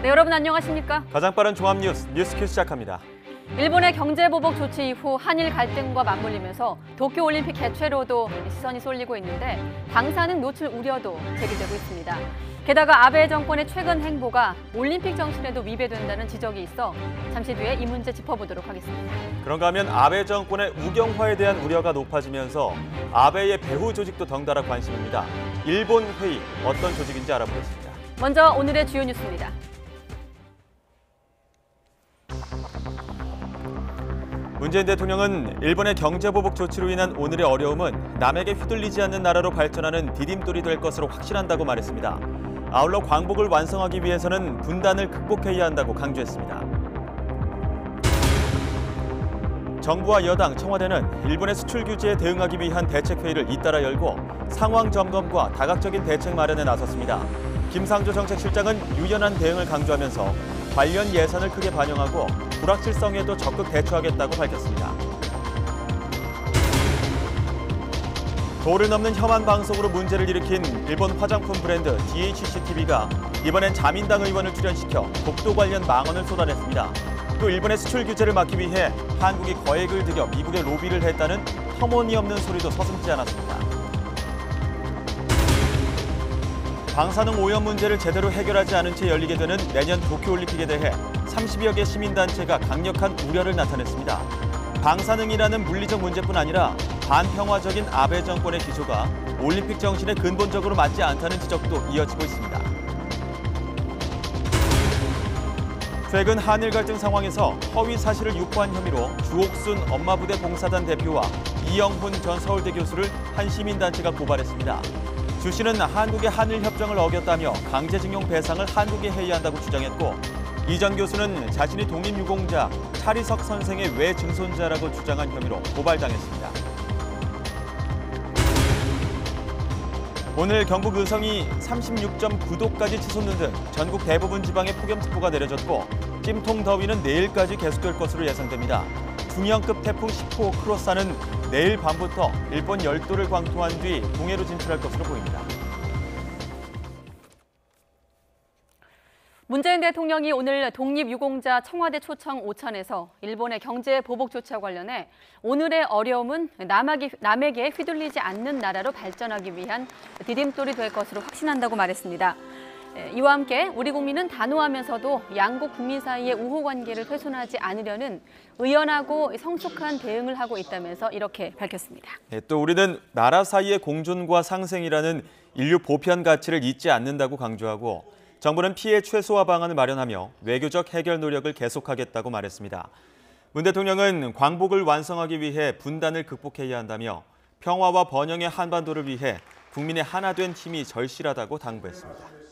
네, 여러분 안녕하십니까? 가장 빠른 종합 뉴스큐 시작합니다. 일본의 경제보복 조치 이후 한일 갈등과 맞물리면서 도쿄올림픽 개최로도 시선이 쏠리고 있는데 방사능 노출 우려도 제기되고 있습니다. 게다가 아베 정권의 최근 행보가 올림픽 정신에도 위배된다는 지적이 있어 잠시 뒤에 이 문제 짚어보도록 하겠습니다. 그런가 하면 아베 정권의 우경화에 대한 우려가 높아지면서 아베의 배후 조직도 덩달아 관심입니다. 일본 회의 어떤 조직인지 알아보겠습니다. 먼저 오늘의 주요 뉴스입니다. 문재인 대통령은 일본의 경제보복 조치로 인한 오늘의 어려움은 남에게 휘둘리지 않는 나라로 발전하는 디딤돌이 될 것으로 확신한다고 말했습니다. 아울러 광복을 완성하기 위해서는 분단을 극복해야 한다고 강조했습니다. 정부와 여당, 청와대는 일본의 수출 규제에 대응하기 위한 대책회의를 잇따라 열고 상황 점검과 다각적인 대책 마련에 나섰습니다. 김상조 정책실장은 유연한 대응을 강조하면서 관련 예산을 크게 반영하고 불확실성에도 적극 대처하겠다고 밝혔습니다. 도를 넘는 혐한 방송으로 문제를 일으킨 일본 화장품 브랜드 DHCTV가 이번엔 자민당 의원을 출연시켜 독도 관련 망언을 쏟아냈습니다. 또 일본의 수출 규제를 막기 위해 한국이 거액을 들여 미국에 로비를 했다는 터무니없는 소리도 서슴지 않았습니다. 방사능 오염 문제를 제대로 해결하지 않은 채 열리게 되는 내년 도쿄올림픽에 대해 30여 개 시민단체가 강력한 우려를 나타냈습니다. 방사능이라는 물리적 문제뿐 아니라 반평화적인 아베 정권의 기조가 올림픽 정신에 근본적으로 맞지 않다는 지적도 이어지고 있습니다. 최근 한일 갈등 상황에서 허위 사실을 유포한 혐의로 주옥순 엄마부대 봉사단 대표와 이영훈 전 서울대 교수를 한 시민단체가 고발했습니다. 주 씨는 한국의 한일협정을 어겼다며 강제징용 배상을 한국에 해야 한다고 주장했고, 이 전 교수는 자신이 독립유공자 차리석 선생의 외증손자라고 주장한 혐의로 고발당했습니다. 오늘 경북 의성이 36.9도까지 치솟는 등 전국 대부분 지방에 폭염특보가 내려졌고 찜통 더위는 내일까지 계속될 것으로 예상됩니다. 중형급 태풍 10호 크로사는 내일 밤부터 일본 열도를 광통한 뒤 동해로 진출할 것으로 보입니다. 문재인 대통령이 오늘 독립유공자 청와대 초청 오찬에서 일본의 경제 보복 조치와 관련해 오늘의 어려움은 남에게 휘둘리지 않는 나라로 발전하기 위한 디딤돌이 될 것으로 확신한다고 말했습니다. 이와 함께 우리 국민은 단호하면서도 양국 국민 사이의 우호 관계를 훼손하지 않으려는 의연하고 성숙한 대응을 하고 있다면서 이렇게 밝혔습니다. 또 우리는 나라 사이의 공존과 상생이라는 인류 보편 가치를 잊지 않는다고 강조하고 정부는 피해 최소화 방안을 마련하며 외교적 해결 노력을 계속하겠다고 말했습니다. 문 대통령은 광복을 완성하기 위해 분단을 극복해야 한다며 평화와 번영의 한반도를 위해 국민의 하나 된 힘이 절실하다고 당부했습니다.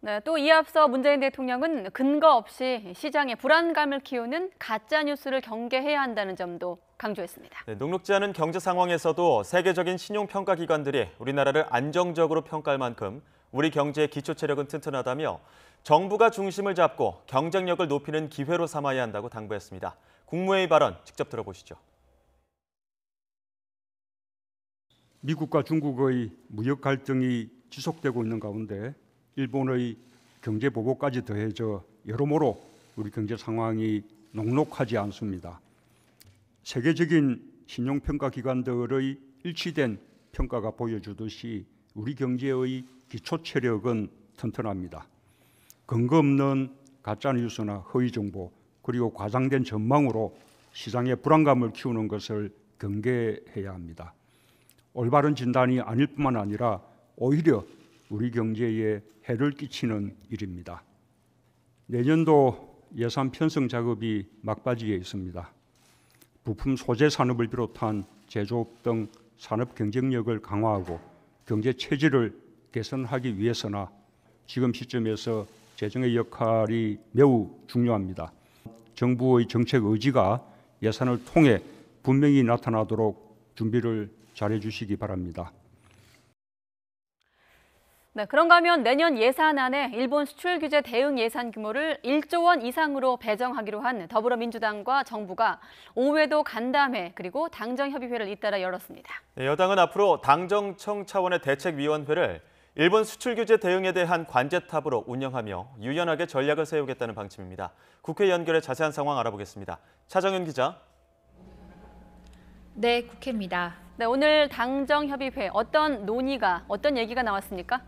네, 또 이에 앞서 문재인 대통령은 근거 없이 시장에 불안감을 키우는 가짜 뉴스를 경계해야 한다는 점도 강조했습니다. 네, 녹록지 않은 경제 상황에서도 세계적인 신용평가 기관들이 우리나라를 안정적으로 평가할 만큼 우리 경제의 기초 체력은 튼튼하다며 정부가 중심을 잡고 경쟁력을 높이는 기회로 삼아야 한다고 당부했습니다. 국무회의 발언 직접 들어보시죠. 미국과 중국의 무역 갈등이 지속되고 있는 가운데 일본의 경제 보복까지 더해져 여러모로 우리 경제 상황이 녹록하지 않습니다. 세계적인 신용평가 기관들의 일치된 평가가 보여주듯이 우리 경제의 기초 체력은 튼튼합니다. 근거 없는 가짜 뉴스나 허위 정보 그리고 과장된 전망으로 시장의 불안감을 키우는 것을 경계해야 합니다. 올바른 진단이 아닐 뿐만 아니라 오히려 우리 경제에 해를 끼치는 일입니다. 내년도 예산 편성 작업이 막바지에 있습니다. 부품 소재 산업을 비롯한 제조업 등 산업 경쟁력을 강화하고 경제 체질을 개선하기 위해서나 지금 시점에서 재정의 역할이 매우 중요합니다. 정부의 정책 의지가 예산을 통해 분명히 나타나도록 준비를 잘해 주시기 바랍니다. 네, 그런가 하면 내년 예산안에 일본 수출 규제 대응 예산 규모를 1조 원 이상으로 배정하기로 한 더불어민주당과 정부가 오후에도 간담회 그리고 당정협의회를 잇따라 열었습니다. 네, 여당은 앞으로 당정청 차원의 대책위원회를 일본 수출 규제 대응에 대한 관제탑으로 운영하며 유연하게 전략을 세우겠다는 방침입니다. 국회 연결해 자세한 상황 알아보겠습니다. 차정윤 기자. 네, 국회입니다. 네, 오늘 당정협의회 어떤 얘기가 나왔습니까?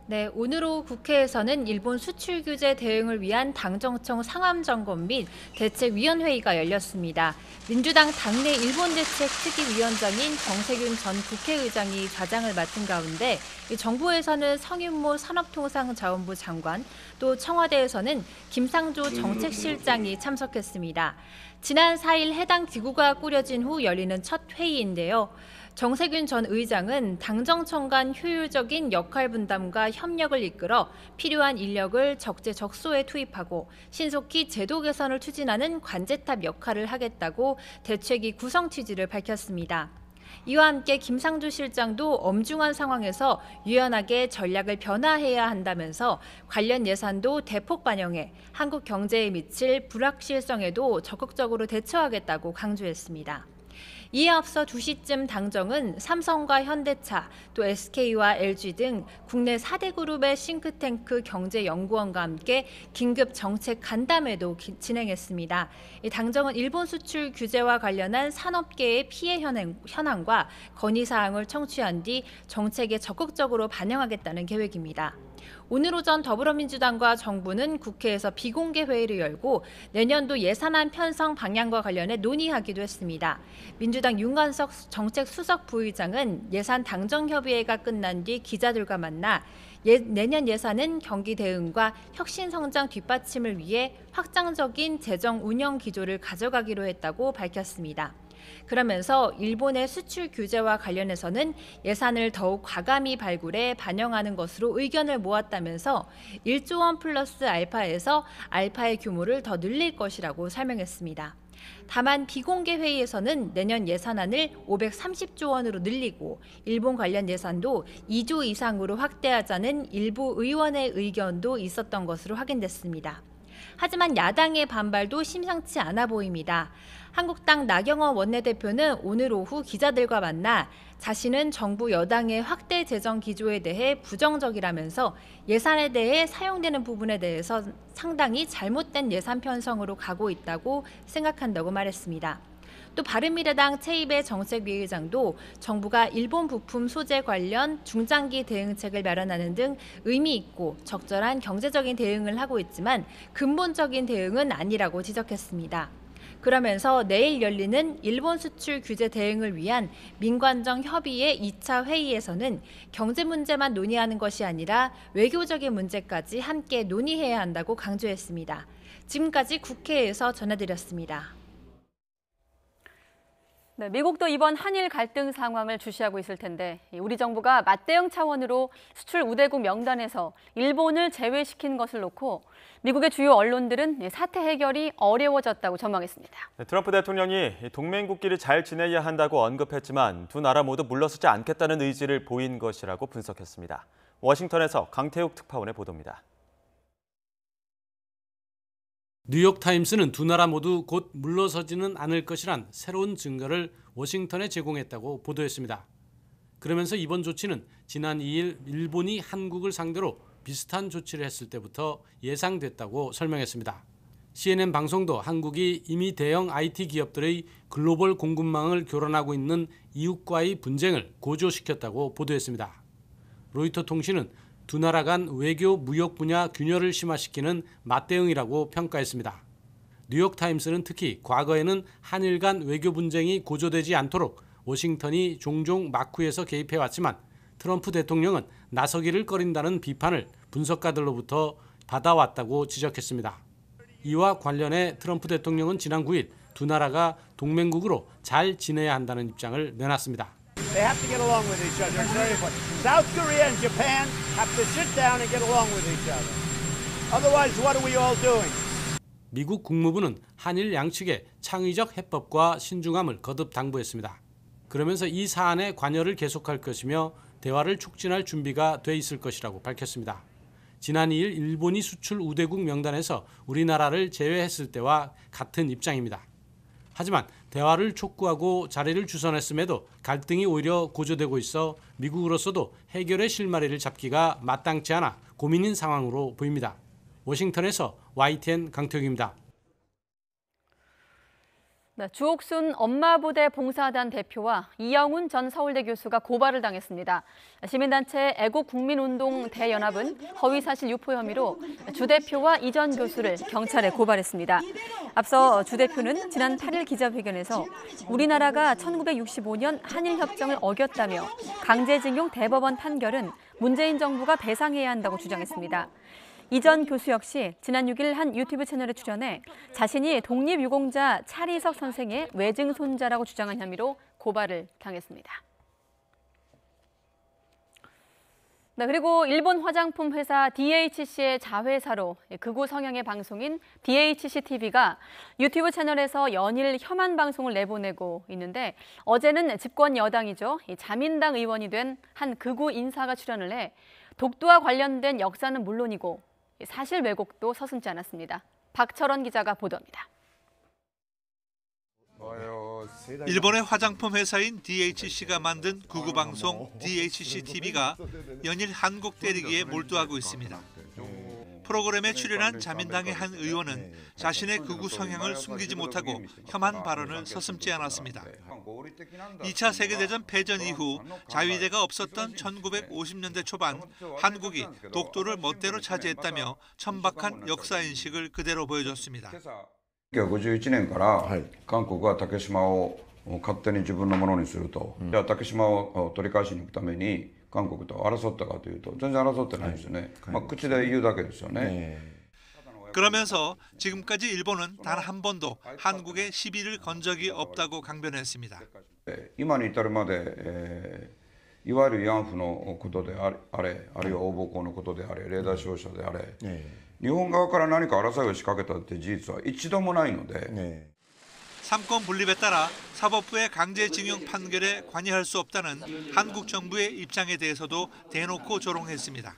네, 오늘 오후 국회에서는 일본 수출 규제 대응을 위한 당정청 상암점검 및 대책위원회의가 열렸습니다. 민주당 당내 일본대책특위위원장인 정세균 전 국회의장이 좌장을 맡은 가운데 정부에서는 성윤모 산업통상자원부 장관, 또 청와대에서는 김상조 정책실장이 참석했습니다. 지난 4일 해당 기구가 꾸려진 후 열리는 첫 회의인데요. 정세균 전 의장은 당정청 간 효율적인 역할 분담과 협력을 이끌어 필요한 인력을 적재적소에 투입하고 신속히 제도 개선을 추진하는 관제탑 역할을 하겠다고 대책위 구성 취지를 밝혔습니다. 이와 함께 김상조 실장도 엄중한 상황에서 유연하게 전략을 변화해야 한다면서 관련 예산도 대폭 반영해 한국 경제에 미칠 불확실성에도 적극적으로 대처하겠다고 강조했습니다. 이에 앞서 2시쯤 당정은 삼성과 현대차, 또 SK와 LG 등 국내 4대 그룹의 싱크탱크 경제연구원과 함께 긴급 정책 간담회도 진행했습니다. 이 당정은 일본 수출 규제와 관련한 산업계의 피해 현황과 건의사항을 청취한 뒤 정책에 적극적으로 반영하겠다는 계획입니다. 오늘 오전 더불어민주당과 정부는 국회에서 비공개 회의를 열고 내년도 예산안 편성 방향과 관련해 논의하기도 했습니다. 민주당 윤관석 정책수석 부의장은 예산 당정협의회가 끝난 뒤 기자들과 만나 내년 예산은 경기 대응과 혁신 성장 뒷받침을 위해 확장적인 재정 운영 기조를 가져가기로 했다고 밝혔습니다. 그러면서 일본의 수출 규제와 관련해서는 예산을 더욱 과감히 발굴해 반영하는 것으로 의견을 모았다면서 1조 원 플러스 알파에서 알파의 규모를 더 늘릴 것이라고 설명했습니다. 다만 비공개 회의에서는 내년 예산안을 530조 원으로 늘리고 일본 관련 예산도 2조 이상으로 확대하자는 일부 의원의 의견도 있었던 것으로 확인됐습니다. 하지만 야당의 반발도 심상치 않아 보입니다. 한국당 나경원 원내대표는 오늘 오후 기자들과 만나 자신은 정부 여당의 확대 재정 기조에 대해 부정적이라면서 예산에 대해 사용되는 부분에 대해서 상당히 잘못된 예산 편성으로 가고 있다고 생각한다고 말했습니다. 또 바른미래당 최이배 정책위의장도 정부가 일본 부품 소재 관련 중장기 대응책을 마련하는 등 의미 있고 적절한 경제적인 대응을 하고 있지만 근본적인 대응은 아니라고 지적했습니다. 그러면서 내일 열리는 일본 수출 규제 대응을 위한 민관정 협의회 2차 회의에서는 경제 문제만 논의하는 것이 아니라 외교적인 문제까지 함께 논의해야 한다고 강조했습니다. 지금까지 국회에서 전해드렸습니다. 네, 미국도 이번 한일 갈등 상황을 주시하고 있을 텐데 우리 정부가 맞대응 차원으로 수출 우대국 명단에서 일본을 제외시킨 것을 놓고 미국의 주요 언론들은 사태 해결이 어려워졌다고 전망했습니다. 네, 트럼프 대통령이 동맹국끼리 잘 지내야 한다고 언급했지만 두 나라 모두 물러서지 않겠다는 의지를 보인 것이라고 분석했습니다. 워싱턴에서 강태욱 특파원의 보도입니다. 뉴욕타임스는 두 나라 모두 곧 물러서지는 않을 것이란 새로운 증거를 워싱턴에 제공했다고 보도했습니다. 그러면서 이번 조치는 지난 2일 일본이 한국을 상대로 비슷한 조치를 했을 때부터 예상됐다고 설명했습니다. CNN 방송도 한국이 이미 대형 IT 기업들의 글로벌 공급망을 교란하고 있는 이웃과의 분쟁을 고조시켰다고 보도했습니다. 로이터 통신은 두 나라 간 외교 무역 분야 균열을 심화시키는 맞대응이라고 평가했습니다. 뉴욕타임스는 특히 과거에는 한일 간 외교 분쟁이 고조되지 않도록 워싱턴이 종종 마쿠에서 개입해왔지만 트럼프 대통령은 나서기를 꺼린다는 비판을 분석가들로부터 받아왔다고 지적했습니다. 이와 관련해 트럼프 대통령은 지난 9일 두 나라가 동맹국으로 잘 지내야 한다는 입장을 내놨습니다. They have to get along with each other. It's very important. South Korea and Japan have to sit down and get along with each other. Otherwise, what are we all doing? 미국 국무부는 한일 양측의 창의적 해법과 신중함을 거듭 당부했습니다. 그러면서 이 사안에 관여를 계속할 것이며 대화를 촉진할 준비가 돼 있을 것이라고 밝혔습니다. 지난 2일 일본이 수출 우대국 명단에서 우리나라를 제외했을 때와 같은 입장입니다. 하지만 대화를 촉구하고 자리를 주선했음에도 갈등이 오히려 고조되고 있어 미국으로서도 해결의 실마리를 잡기가 마땅치 않아 고민인 상황으로 보입니다. 워싱턴에서 YTN 강태욱입니다. 네, 주옥순 엄마부대 봉사단 대표와 이영훈 전 서울대 교수가 고발을 당했습니다. 시민단체 애국국민운동 대연합은 허위사실 유포 혐의로 주 대표와 이 전 교수를 경찰에 고발했습니다. 앞서 주 대표는 지난 8일 기자회견에서 우리나라가 1965년 한일협정을 어겼다며 강제징용 대법원 판결은 문재인 정부가 배상해야 한다고 주장했습니다. 이 전 교수 역시 지난 6일 한 유튜브 채널에 출연해 자신이 독립유공자 차리석 선생의 외증손자라고 주장한 혐의로 고발을 당했습니다. 네, 그리고 일본 화장품 회사 DHC의 자회사로 극우 성향의 방송인 DHCTV가 유튜브 채널에서 연일 혐한 방송을 내보내고 있는데 어제는 집권 여당이죠. 자민당 의원이 된 한 극우 인사가 출연을 해 독도와 관련된 역사는 물론이고 사실 왜곡도 서슴지 않았습니다. 박철원 기자가 보도합니다. 일본의 화장품 회사인 DHC가 만든 극우 방송 DHCTV가 연일 한국 때리기에 몰두하고 있습니다. 프로그램에 출연한 자민당의 한 의원은 자신의 극우 성향을 숨기지 못하고 혐한 발언을 서슴지 않았습니다. 2차 세계대전 패전 이후 자위대가 없었던 1950년대 초반 한국이 독도를 멋대로 차지했다며 천박한 역사인식을 그대로 보여줬습니다. 1951年から韓国は竹島を勝手に自分のものにすると、じゃあ竹島を取り返しに行くために韓国と争ったかというと全然争ってないですよね。口で言うだけですよね。 그러면서 지금까지 일본은 단 한 번도 한국에 시비를 건 적이 없다고 강변했습니다. 今に至るまで、いわゆる慰安婦のことであれ、あるいは大暴行のことであれ、レーダー照射であれ、日本側から何か争いを仕掛けたって事実は一度もないので。 삼권 분립에 따라 사법부의 강제징용 판결에 관여할 수 없다는 한국 정부의 입장에 대해서도 대놓고 조롱했습니다.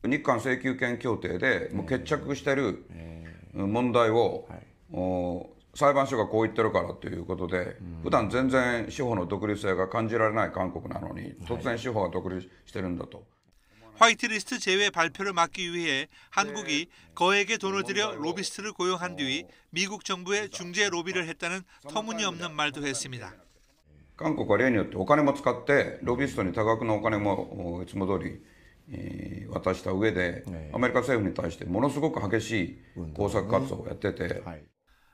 日韓請求権協定でもう決着している問題を裁判所がこう言ってるからということで、普段全然司法の独立性が感じられない韓国なのに突然司法が独立してるんだと。 화이트리스트 제외 발표를 막기 위해 한국이 거액의 돈을 들여 로비스트를 고용한 뒤 미국 정부에 중재 로비를 했다는 터무니없는 말도 했습니다. 韓国は例によってお金も使ってロビストに多額のお金もいつも通り渡した上でアメリカ政府に対してものすごく激しい工作活動をやってて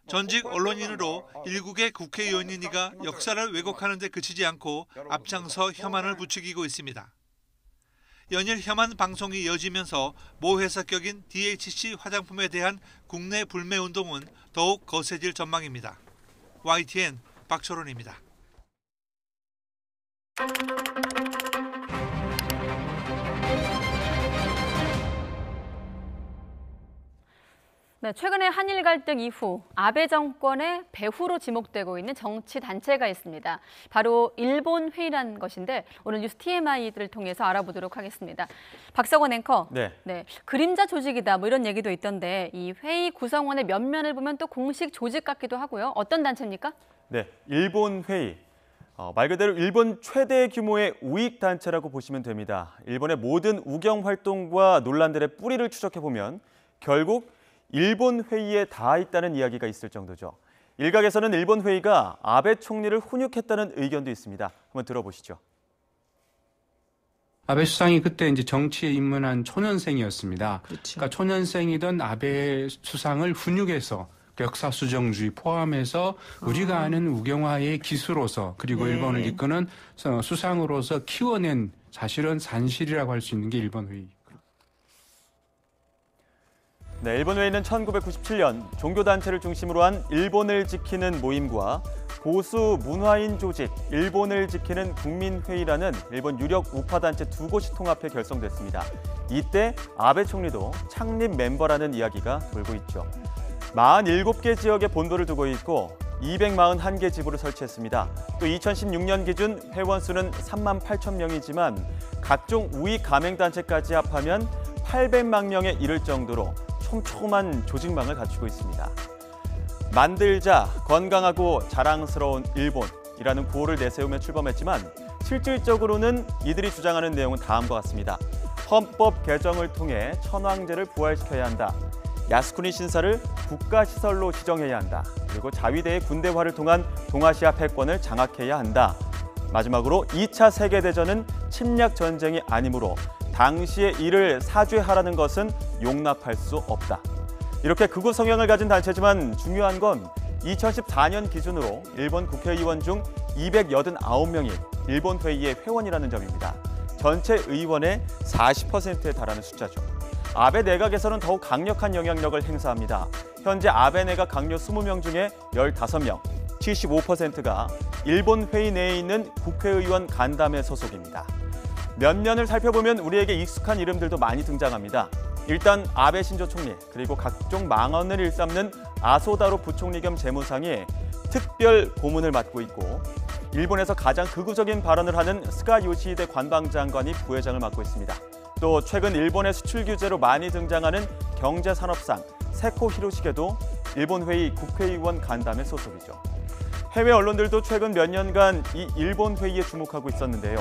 전직 언론인으로 일국의 국회의원이니가 역사를 왜곡하는 데 그치지 않고 앞장서 혐한을 부추기고 있습니다. 연일 혐한 방송이 이어지면서 모회사 격인 DHC 화장품에 대한 국내 불매 운동은 더욱 거세질 전망입니다. YTN 박철원입니다. 네, 최근에 한일 갈등 이후 아베 정권의 배후로 지목되고 있는 정치 단체가 있습니다. 바로 일본 회의란 것인데 오늘 뉴스 TMI를 통해서 알아보도록 하겠습니다. 박석원 앵커, 네, 그림자 조직이다 뭐 이런 얘기도 있던데 이 회의 구성원의 면면을 보면 또 공식 조직 같기도 하고요. 어떤 단체입니까? 네, 일본 회의. 말 그대로 일본 최대 규모의 우익 단체라고 보시면 됩니다. 일본의 모든 우경 활동과 논란들의 뿌리를 추적해보면 결국 일본 회의에 닿아 있다는 이야기가 있을 정도죠. 일각에서는 일본 회의가 아베 총리를 훈육했다는 의견도 있습니다. 한번 들어보시죠. 아베 수상이 그때 이제 정치에 입문한 초년생이었습니다. 그러니까 초년생이던 아베 수상을 훈육해서 역사 수정주의 포함해서 우리가 아는 우경화의 기수로서 그리고 일본을 이끄는 수상으로서 키워낸 사실은 산실이라고 할 수 있는 게 일본 회의. 네, 일본 회의는 1997년 종교단체를 중심으로 한 일본을 지키는 모임과 보수 문화인 조직 일본을 지키는 국민회의라는 일본 유력 우파단체 두 곳이 통합해 결성됐습니다. 이때 아베 총리도 창립 멤버라는 이야기가 돌고 있죠. 47개 지역에 본부를 두고 있고 241개 지부를 설치했습니다. 또 2016년 기준 회원 수는 3만 8천 명이지만 각종 우익 가맹단체까지 합하면 800만 명에 이를 정도로 촘촘한 조직망을 갖추고 있습니다. 만들자 건강하고 자랑스러운 일본이라는 구호를 내세우며 출범했지만 실질적으로는 이들이 주장하는 내용은 다음과 같습니다. 헌법 개정을 통해 천황제를 부활시켜야 한다. 야스쿠니 신사를 국가시설로 지정해야 한다. 그리고 자위대의 군대화를 통한 동아시아 패권을 장악해야 한다. 마지막으로 2차 세계대전은 침략 전쟁이 아니므로 당시의 이를 사죄하라는 것은 용납할 수 없다. 이렇게 극우 성향을 가진 단체지만 중요한 건 2014년 기준으로 일본 국회의원 중 289명이 일본 회의의 회원이라는 점입니다. 전체 의원의 40%에 달하는 숫자죠. 아베 내각에서는 더욱 강력한 영향력을 행사합니다. 현재 아베 내각 강요 20명 중에 15명, 75%가 일본 회의 내에 있는 국회의원 간담회 소속입니다. 몇 년을 살펴보면 우리에게 익숙한 이름들도 많이 등장합니다. 일단 아베 신조 총리, 그리고 각종 망언을 일삼는 아소다로 부총리 겸 재무상이 특별 고문을 맡고 있고, 일본에서 가장 극우적인 발언을 하는 스가 요시히데 관방장관이 부회장을 맡고 있습니다. 또 최근 일본의 수출 규제로 많이 등장하는 경제산업상 세코 히로시게도 일본 회의 국회의원 간담회 소속이죠. 해외 언론들도 최근 몇 년간 이 일본 회의에 주목하고 있었는데요.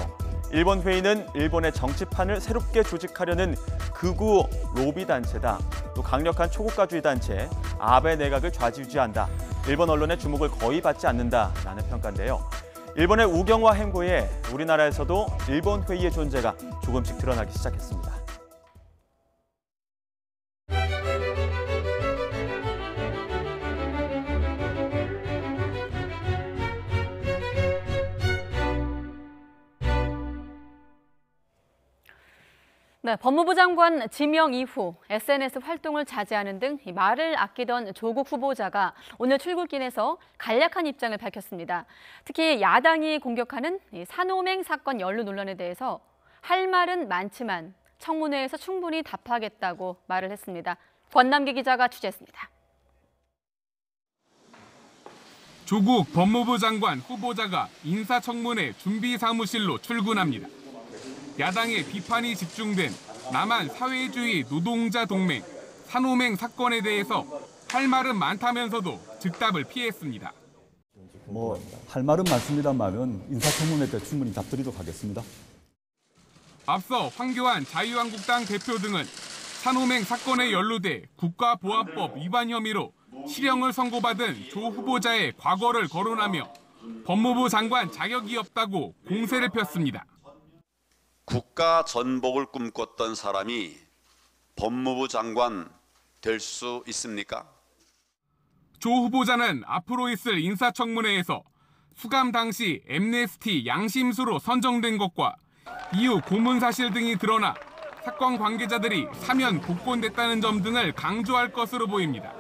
일본 회의는 일본의 정치판을 새롭게 조직하려는 극우 로비 단체다. 또 강력한 초국가주의 단체 아베 내각을 좌지우지한다. 일본 언론의 주목을 거의 받지 않는다라는 평가인데요. 일본의 우경화 행보에 우리나라에서도 일본 회의의 존재가 조금씩 드러나기 시작했습니다. 네, 법무부 장관 지명 이후 SNS 활동을 자제하는 등 말을 아끼던 조국 후보자가 오늘 출국길에서 간략한 입장을 밝혔습니다. 특히 야당이 공격하는 산호맹 사건 연루 논란에 대해서 할 말은 많지만 청문회에서 충분히 답하겠다고 말을 했습니다. 권남기 기자가 취재했습니다. 조국 법무부 장관 후보자가 인사청문회 준비사무실로 출근합니다. 야당의 비판이 집중된 남한 사회주의 노동자 동맹 산호맹 사건에 대해서 할 말은 많다면서도 즉답을 피했습니다. 할 말은 많습니다만은 인사청문회 때 충분히 답드리도록 하겠습니다. 앞서 황교안 자유한국당 대표 등은 산호맹 사건에 연루돼 국가보안법 위반 혐의로 실형을 선고받은 조 후보자의 과거를 거론하며 법무부 장관 자격이 없다고 공세를 폈습니다. 국가 전복을 꿈꿨던 사람이 법무부 장관 될 수 있습니까? 조 후보자는 앞으로 있을 인사청문회에서 수감 당시 엠네스티 양심수로 선정된 것과 이후 고문 사실 등이 드러나 사건 관계자들이 사면 복권됐다는 점 등을 강조할 것으로 보입니다.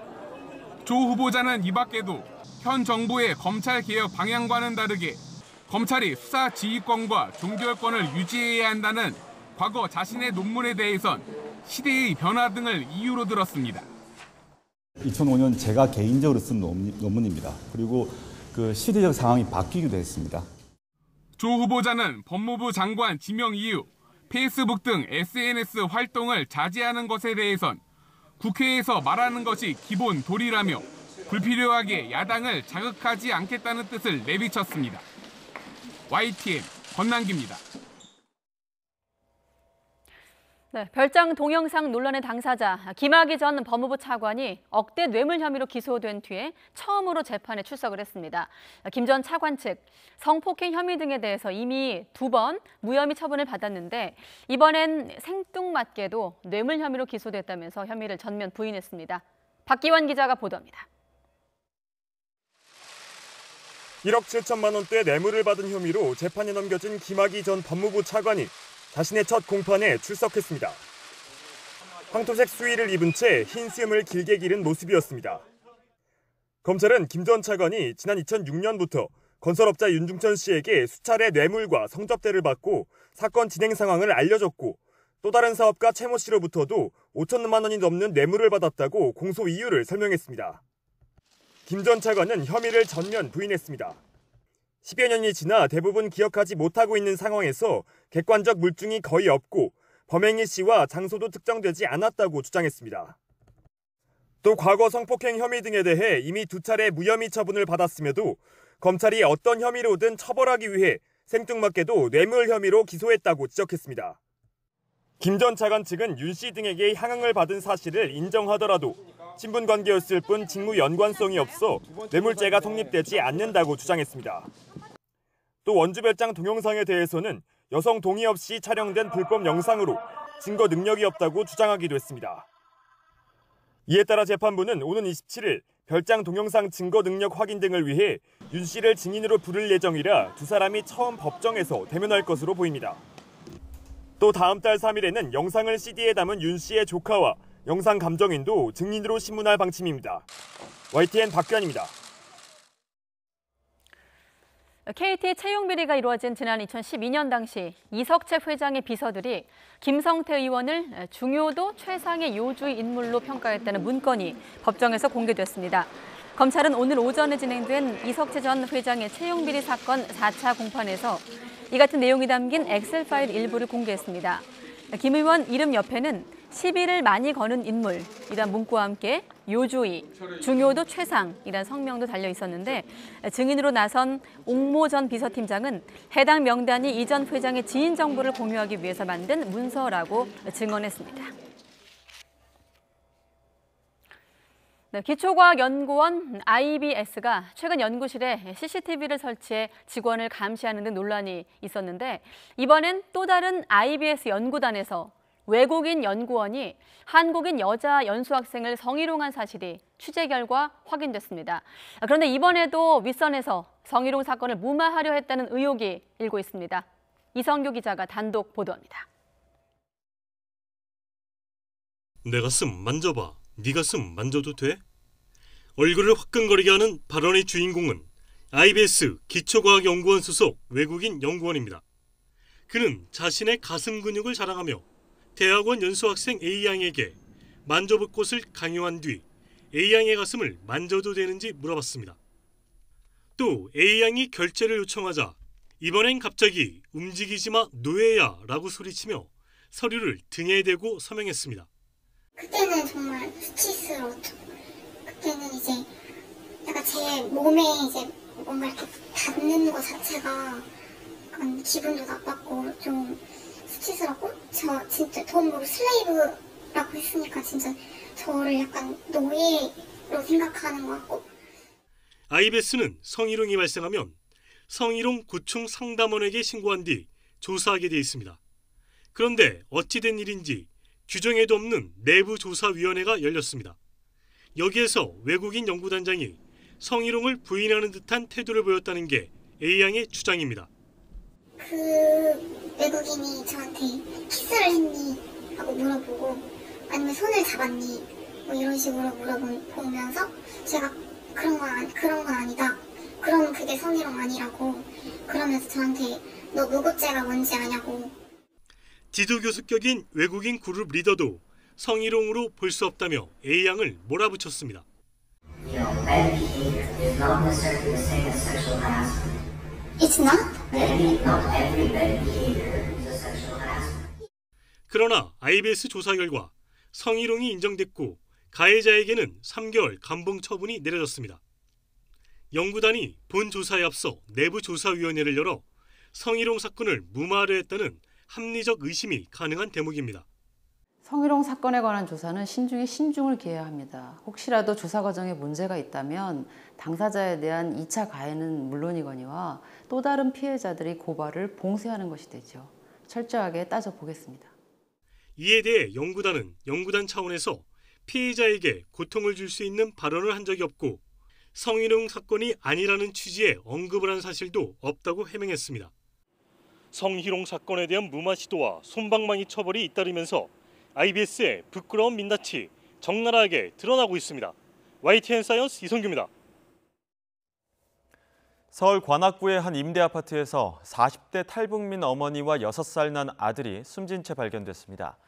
조 후보자는 이 밖에도 현 정부의 검찰개혁 방향과는 다르게 검찰이 수사 지휘권과 종결권을 유지해야 한다는 과거 자신의 논문에 대해선 시대의 변화 등을 이유로 들었습니다. 2005년 제가 개인적으로 쓴 논문입니다. 그리고 그 시대적 상황이 바뀌기도 했습니다. 조 후보자는 법무부 장관 지명 이후 페이스북 등 SNS 활동을 자제하는 것에 대해선 국회에서 말하는 것이 기본 도리라며 불필요하게 야당을 자극하지 않겠다는 뜻을 내비쳤습니다. YTN 권남기입니다. 네, 별장 동영상 논란의 당사자 김학의 전 법무부 차관이 억대 뇌물 혐의로 기소된 뒤에 처음으로 재판에 출석을 했습니다. 김 전 차관 측 성폭행 혐의 등에 대해서 이미 2번 무혐의 처분을 받았는데 이번엔 생뚱맞게도 뇌물 혐의로 기소됐다면서 혐의를 전면 부인했습니다. 박기환 기자가 보도합니다. 1억 7천만 원대 뇌물을 받은 혐의로 재판에 넘겨진 김학의 전 법무부 차관이 자신의 첫 공판에 출석했습니다. 황토색 수의를 입은 채 흰 수염을 길게 기른 모습이었습니다. 검찰은 김 전 차관이 지난 2006년부터 건설업자 윤중천 씨에게 수차례 뇌물과 성접대를 받고 사건 진행 상황을 알려줬고 또 다른 사업가 최모 씨로부터도 5천만 원이 넘는 뇌물을 받았다고 공소 이유를 설명했습니다. 김 전 차관은 혐의를 전면 부인했습니다. 10여 년이 지나 대부분 기억하지 못하고 있는 상황에서 객관적 물증이 거의 없고 범행일 시와 장소도 특정되지 않았다고 주장했습니다. 또 과거 성폭행 혐의 등에 대해 이미 2차례 무혐의 처분을 받았음에도 검찰이 어떤 혐의로든 처벌하기 위해 생뚱맞게도 뇌물 혐의로 기소했다고 지적했습니다. 김 전 차관 측은 윤 씨 등에게 향응을 받은 사실을 인정하더라도 친분관계였을 뿐 직무 연관성이 없어 뇌물죄가 성립되지 않는다고 주장했습니다. 또 원주별장 동영상에 대해서는 여성 동의 없이 촬영된 불법 영상으로 증거 능력이 없다고 주장하기도 했습니다. 이에 따라 재판부는 오는 27일 별장 동영상 증거 능력 확인 등을 위해 윤 씨를 증인으로 부를 예정이라 두 사람이 처음 법정에서 대면할 것으로 보입니다. 또 다음 달 3일에는 영상을 CD에 담은 윤 씨의 조카와 영상 감정인도 증인으로 신문할 방침입니다. YTN 박규환입니다. KT 채용 비리가 이루어진 지난 2012년 당시 이석채 회장의 비서들이 김성태 의원을 중요도 최상의 요주의 인물로 평가했다는 문건이 법정에서 공개됐습니다. 검찰은 오늘 오전에 진행된 이석채 전 회장의 채용 비리 사건 4차 공판에서 이 같은 내용이 담긴 엑셀 파일 일부를 공개했습니다. 김 의원 이름 옆에는 시비를 많이 거는 인물이란 문구와 함께 요주의, 중요도 최상이란 성명도 달려 있었는데 증인으로 나선 옥모 전 비서팀장은 해당 명단이 이 전 회장의 지인 정보를 공유하기 위해서 만든 문서라고 증언했습니다. 기초과학연구원 IBS가 최근 연구실에 CCTV를 설치해 직원을 감시하는 등 논란이 있었는데 이번엔 또 다른 IBS 연구단에서 외국인 연구원이 한국인 여자 연수학생을 성희롱한 사실이 취재 결과 확인됐습니다. 그런데 이번에도 윗선에서 성희롱 사건을 무마하려 했다는 의혹이 일고 있습니다. 이성규 기자가 단독 보도합니다. 내 가슴 만져봐. 네 가슴 만져도 돼? 얼굴을 화끈거리게 하는 발언의 주인공은 IBS 기초과학연구원 소속 외국인 연구원입니다. 그는 자신의 가슴 근육을 자랑하며 대학원 연수학생 A양에게 만져볼 곳을 강요한 뒤 A양의 가슴을 만져도 되는지 물어봤습니다. 또 A양이 결제를 요청하자 이번엔 갑자기 움직이지 마 노예야 라고 소리치며 서류를 등에 대고 서명했습니다. 그때는 정말 수치스러웠죠. 그때는 이제 약간 제 몸에 이제 뭔가 이렇게 닿는 것 자체가 약간 기분도 나빴고 좀 수치스럽고 저 진짜 돈 모르고 슬레이브라고 했으니까 진짜 저를 약간 노예로 생각하는 것 같고. IBS는 성희롱이 발생하면 성희롱 구충 상담원에게 신고한 뒤 조사하게 돼 있습니다. 그런데 어찌된 일인지 규정에도 없는 내부조사위원회가 열렸습니다. 여기에서 외국인 연구단장이 성희롱을 부인하는 듯한 태도를 보였다는 게 A양의 주장입니다. 그 외국인이 저한테 키스를 했니? 하고 물어보고 아니면 손을 잡았니? 뭐 이런 식으로 물어보면서 제가 그런 건 아니다. 그럼 그게 성희롱 아니라고 그러면서 저한테 너 무고죄가 뭔지 아냐고. 지도교수격인 외국인 그룹 리더도 성희롱으로 볼 수 없다며 A양을 몰아붙였습니다. 그러나 IBS 조사 결과 성희롱이 인정됐고 가해자에게는 3개월 감봉 처분이 내려졌습니다. 연구단이 본 조사에 앞서 내부조사위원회를 열어 성희롱 사건을 무마하려 했다는 합리적 의심이 가능한 대목입니다. 성희롱 사건에 관한 조사는 신중에 신중을 기해야 합니다. 혹시라도 조사 과정에 문제가 있다면 당사자에 대한 2차 가해는 물론이거니와 또 다른 피해자들이 고발을 봉쇄하는 것이 되죠. 철저하게 따져보겠습니다. 이에 대해 연구단은 연구단 차원에서 피해자에게 고통을 줄 수 있는 발언을 한 적이 없고 성희롱 사건이 아니라는 취지의 언급을 한 사실도 없다고 해명했습니다. 성희롱 사건에 대한 무마 시도와 솜방망이 처벌이 잇따르면서 IBS의 부끄러운 민낯이 적나라하게 드러나고 있습니다. YTN 사이언스 이성규입니다. 서울 관악구의 한 임대 아파트에서 40대 탈북민 어머니와 6살 난 아들이 숨진 채 발견됐습니다.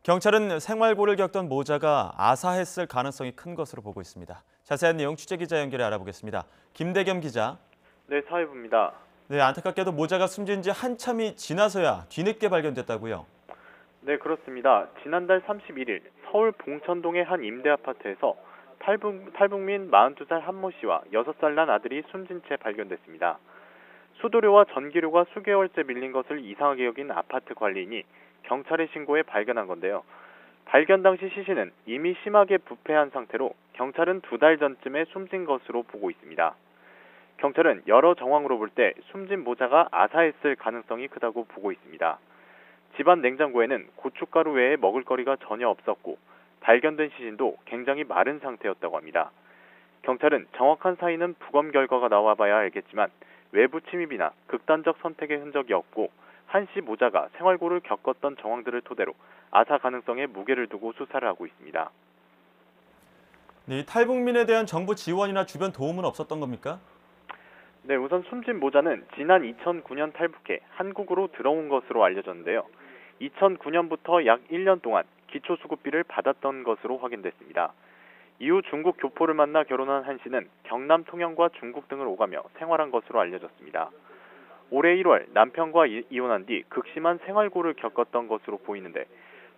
경찰은 생활고를 겪던 모자가 아사했을 가능성이 큰 것으로 보고 있습니다. 자세한 내용 취재기자 연결해 알아보겠습니다. 김대겸 기자. 네, 사회부입니다. 네, 안타깝게도 모자가 숨진 지 한참이 지나서야 뒤늦게 발견됐다고요? 네, 그렇습니다. 지난달 31일 서울 봉천동의 한 임대 아파트에서 탈북민 42살 한모 씨와 6살 난 아들이 숨진 채 발견됐습니다. 수도료와 전기료가 수개월째 밀린 것을 이상하게 여긴 아파트 관리인이 경찰에 신고해 발견한 건데요. 발견 당시 시신은 이미 심하게 부패한 상태로 경찰은 2달 전쯤에 숨진 것으로 보고 있습니다. 경찰은 여러 정황으로 볼 때 숨진 모자가 아사했을 가능성이 크다고 보고 있습니다. 집안 냉장고에는 고춧가루 외에 먹을거리가 전혀 없었고 발견된 시신도 굉장히 마른 상태였다고 합니다. 경찰은 정확한 사인은 부검 결과가 나와봐야 알겠지만 외부 침입이나 극단적 선택의 흔적이 없고 한 씨 모자가 생활고를 겪었던 정황들을 토대로 아사 가능성에 무게를 두고 수사를 하고 있습니다. 네, 탈북민에 대한 정부 지원이나 주변 도움은 없었던 겁니까? 네, 우선 숨진 모자는 지난 2009년 탈북해 한국으로 들어온 것으로 알려졌는데요. 2009년부터 약 1년 동안 기초수급비를 받았던 것으로 확인됐습니다. 이후 중국 교포를 만나 결혼한 한 씨는 경남 통영과 중국 등을 오가며 생활한 것으로 알려졌습니다. 올해 1월 남편과 이혼한 뒤 극심한 생활고를 겪었던 것으로 보이는데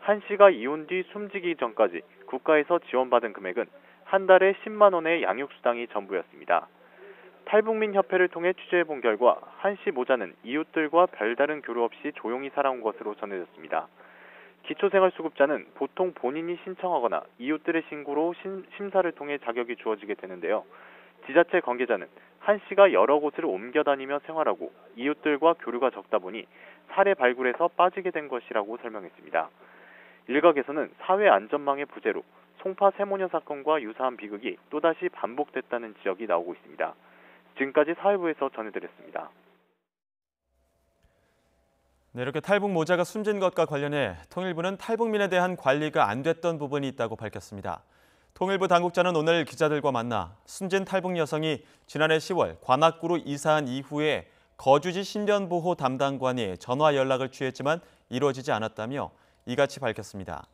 한 씨가 이혼 뒤 숨지기 전까지 국가에서 지원받은 금액은 한 달에 10만 원의 양육수당이 전부였습니다. 탈북민 협회를 통해 취재해본 결과 한 씨 모자는 이웃들과 별다른 교류 없이 조용히 살아온 것으로 전해졌습니다. 기초생활수급자는 보통 본인이 신청하거나 이웃들의 신고로 심사를 통해 자격이 주어지게 되는데요. 지자체 관계자는 한 씨가 여러 곳을 옮겨 다니며 생활하고 이웃들과 교류가 적다 보니 사례 발굴에서 빠지게 된 것이라고 설명했습니다. 일각에서는 사회 안전망의 부재로 송파 세모녀 사건과 유사한 비극이 또다시 반복됐다는 지적이 나오고 있습니다. 지금까지 사회부에서 전해드렸습니다. 네, 이렇게 탈북 모자가 숨진 것과 관련해 통일부는 탈북민에 대한 관리가 안 됐던 부분이 있다고 밝혔습니다. 통일부 당국자는 오늘 기자들과 만나 숨진 탈북 여성이 지난해 10월 관악구로 이사한 이후에 거주지 신변보호 담당관이 전화 연락을 취했지만 이루어지지 않았다며 이같이 밝혔습니다.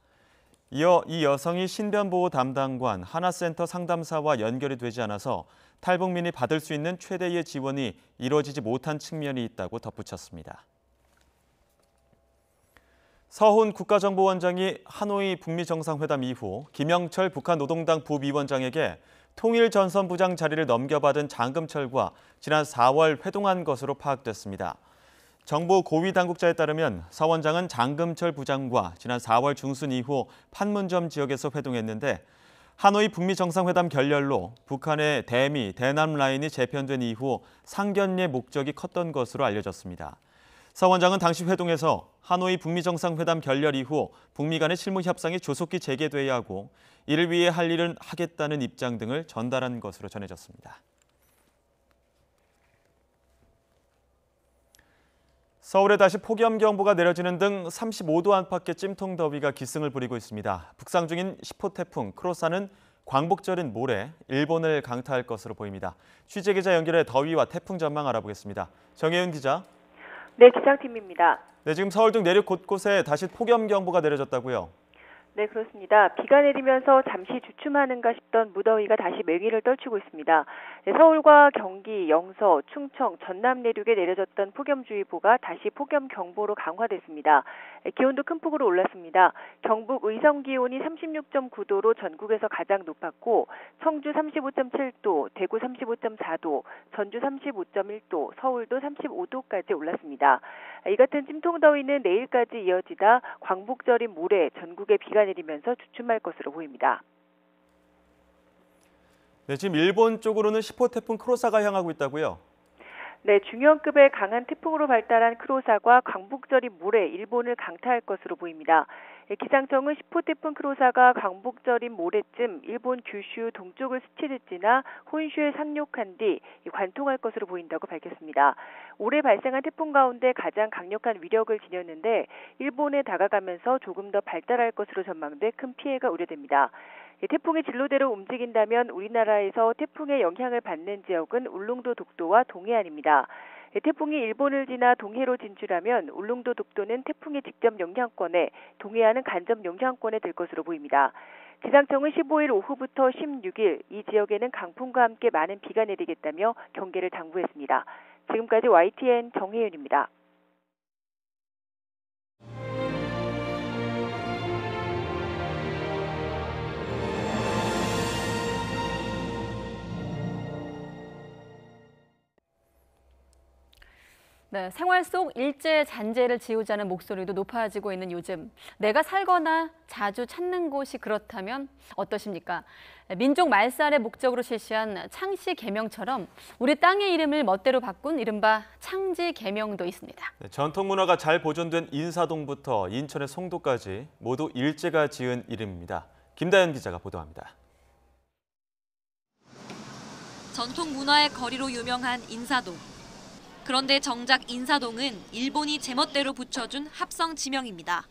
이어 이 여성이 신변보호 담당관 하나센터 상담사와 연결이 되지 않아서 탈북민이 받을 수 있는 최대의 지원이 이루어지지 못한 측면이 있다고 덧붙였습니다. 서훈 국가정보원장이 하노이 북미 정상회담 이후 김영철 북한 노동당 부위원장에게 통일전선부장 자리를 넘겨받은 장금철과 지난 4월 회동한 것으로 파악됐습니다. 정부 고위 당국자에 따르면 서 원장은 장금철 부장과 지난 4월 중순 이후 판문점 지역에서 회동했는데 하노이 북미 정상회담 결렬로 북한의 대미, 대남 라인이 재편된 이후 상견례 목적이 컸던 것으로 알려졌습니다. 서 원장은 당시 회동에서 하노이 북미 정상회담 결렬 이후 북미 간의 실무 협상이 조속히 재개돼야 하고 이를 위해 할 일은 하겠다는 입장 등을 전달한 것으로 전해졌습니다. 서울에 다시 폭염경보가 내려지는 등 35도 안팎의 찜통 더위가 기승을 부리고 있습니다. 북상 중인 10호 태풍 크로사는 광복절인 모레 일본을 강타할 것으로 보입니다. 취재기자 연결해 더위와 태풍 전망 알아보겠습니다. 정혜윤 기자. 네, 기상팀입니다. 네, 지금 서울 등 내륙 곳곳에 다시 폭염경보가 내려졌다고요? 네, 그렇습니다. 비가 내리면서 잠시 주춤하는가 싶던 무더위가 다시 맹위를 떨치고 있습니다. 네, 서울과 경기, 영서, 충청, 전남 내륙에 내려졌던 폭염주의보가 다시 폭염경보로 강화됐습니다. 기온도 큰 폭으로 올랐습니다. 경북 의성 기온이 36.9도로 전국에서 가장 높았고 청주 35.7도, 대구 35.4도, 전주 35.1도, 서울도 35도까지 올랐습니다. 이 같은 찜통더위는 내일까지 이어지다 광복절인 모레 전국에 비가 내리면서 주춤할 것으로 보입니다. 네, 지금 일본 쪽으로는 10호 태풍 크로사가 향하고 있다고요? 네, 중형급의 강한 태풍으로 발달한 크로사가 광복절인 모레 일본을 강타할 것으로 보입니다. 기상청은 10호 태풍 크로사가 광복절인 모레쯤 일본 규슈 동쪽을 스치듯 지나 혼슈에 상륙한 뒤 관통할 것으로 보인다고 밝혔습니다. 올해 발생한 태풍 가운데 가장 강력한 위력을 지녔는데 일본에 다가가면서 조금 더 발달할 것으로 전망돼 큰 피해가 우려됩니다. 태풍이 진로대로 움직인다면 우리나라에서 태풍의 영향을 받는 지역은 울릉도 독도와 동해안입니다. 태풍이 일본을 지나 동해로 진출하면 울릉도 독도는 태풍의 직접 영향권에, 동해안은 간접 영향권에 들 것으로 보입니다. 기상청은 15일 오후부터 16일 이 지역에는 강풍과 함께 많은 비가 내리겠다며 경계를 당부했습니다. 지금까지 YTN 정혜윤입니다. 네, 생활 속 일제 잔재를 지우자는 목소리도 높아지고 있는 요즘, 내가 살거나 자주 찾는 곳이 그렇다면 어떠십니까? 민족 말살의 목적으로 실시한 창씨 계명처럼 우리 땅의 이름을 멋대로 바꾼 이른바 창지 계명도 있습니다. 네, 전통 문화가 잘 보존된 인사동부터 인천의 송도까지 모두 일제가 지은 이름입니다. 김다연 기자가 보도합니다. 전통 문화의 거리로 유명한 인사동. 그런데 정작 인사동은 일본이 제멋대로 붙여준 합성 지명입니다.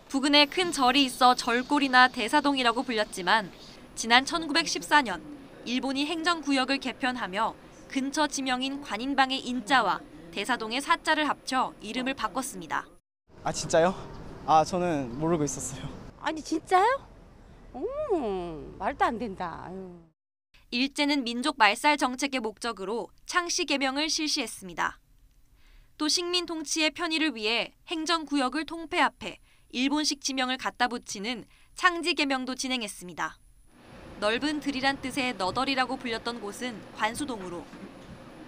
부근에 큰 절이 있어 절골이나 대사동이라고 불렸지만 지난 1914년 일본이 행정구역을 개편하며 근처 지명인 관인방의 인자와 대사동의 사자를 합쳐 이름을 바꿨습니다. 아 진짜요? 아 저는 모르고 있었어요. 아니 진짜요? 말도 안 된다. 아유. 일제는 민족 말살 정책의 목적으로 창씨 계명을 실시했습니다. 또 식민 통치의 편의를 위해 행정구역을 통폐합해 일본식 지명을 갖다 붙이는 창지 계명도 진행했습니다. 넓은 들이란 뜻의 너덜이라고 불렸던 곳은 관수동으로,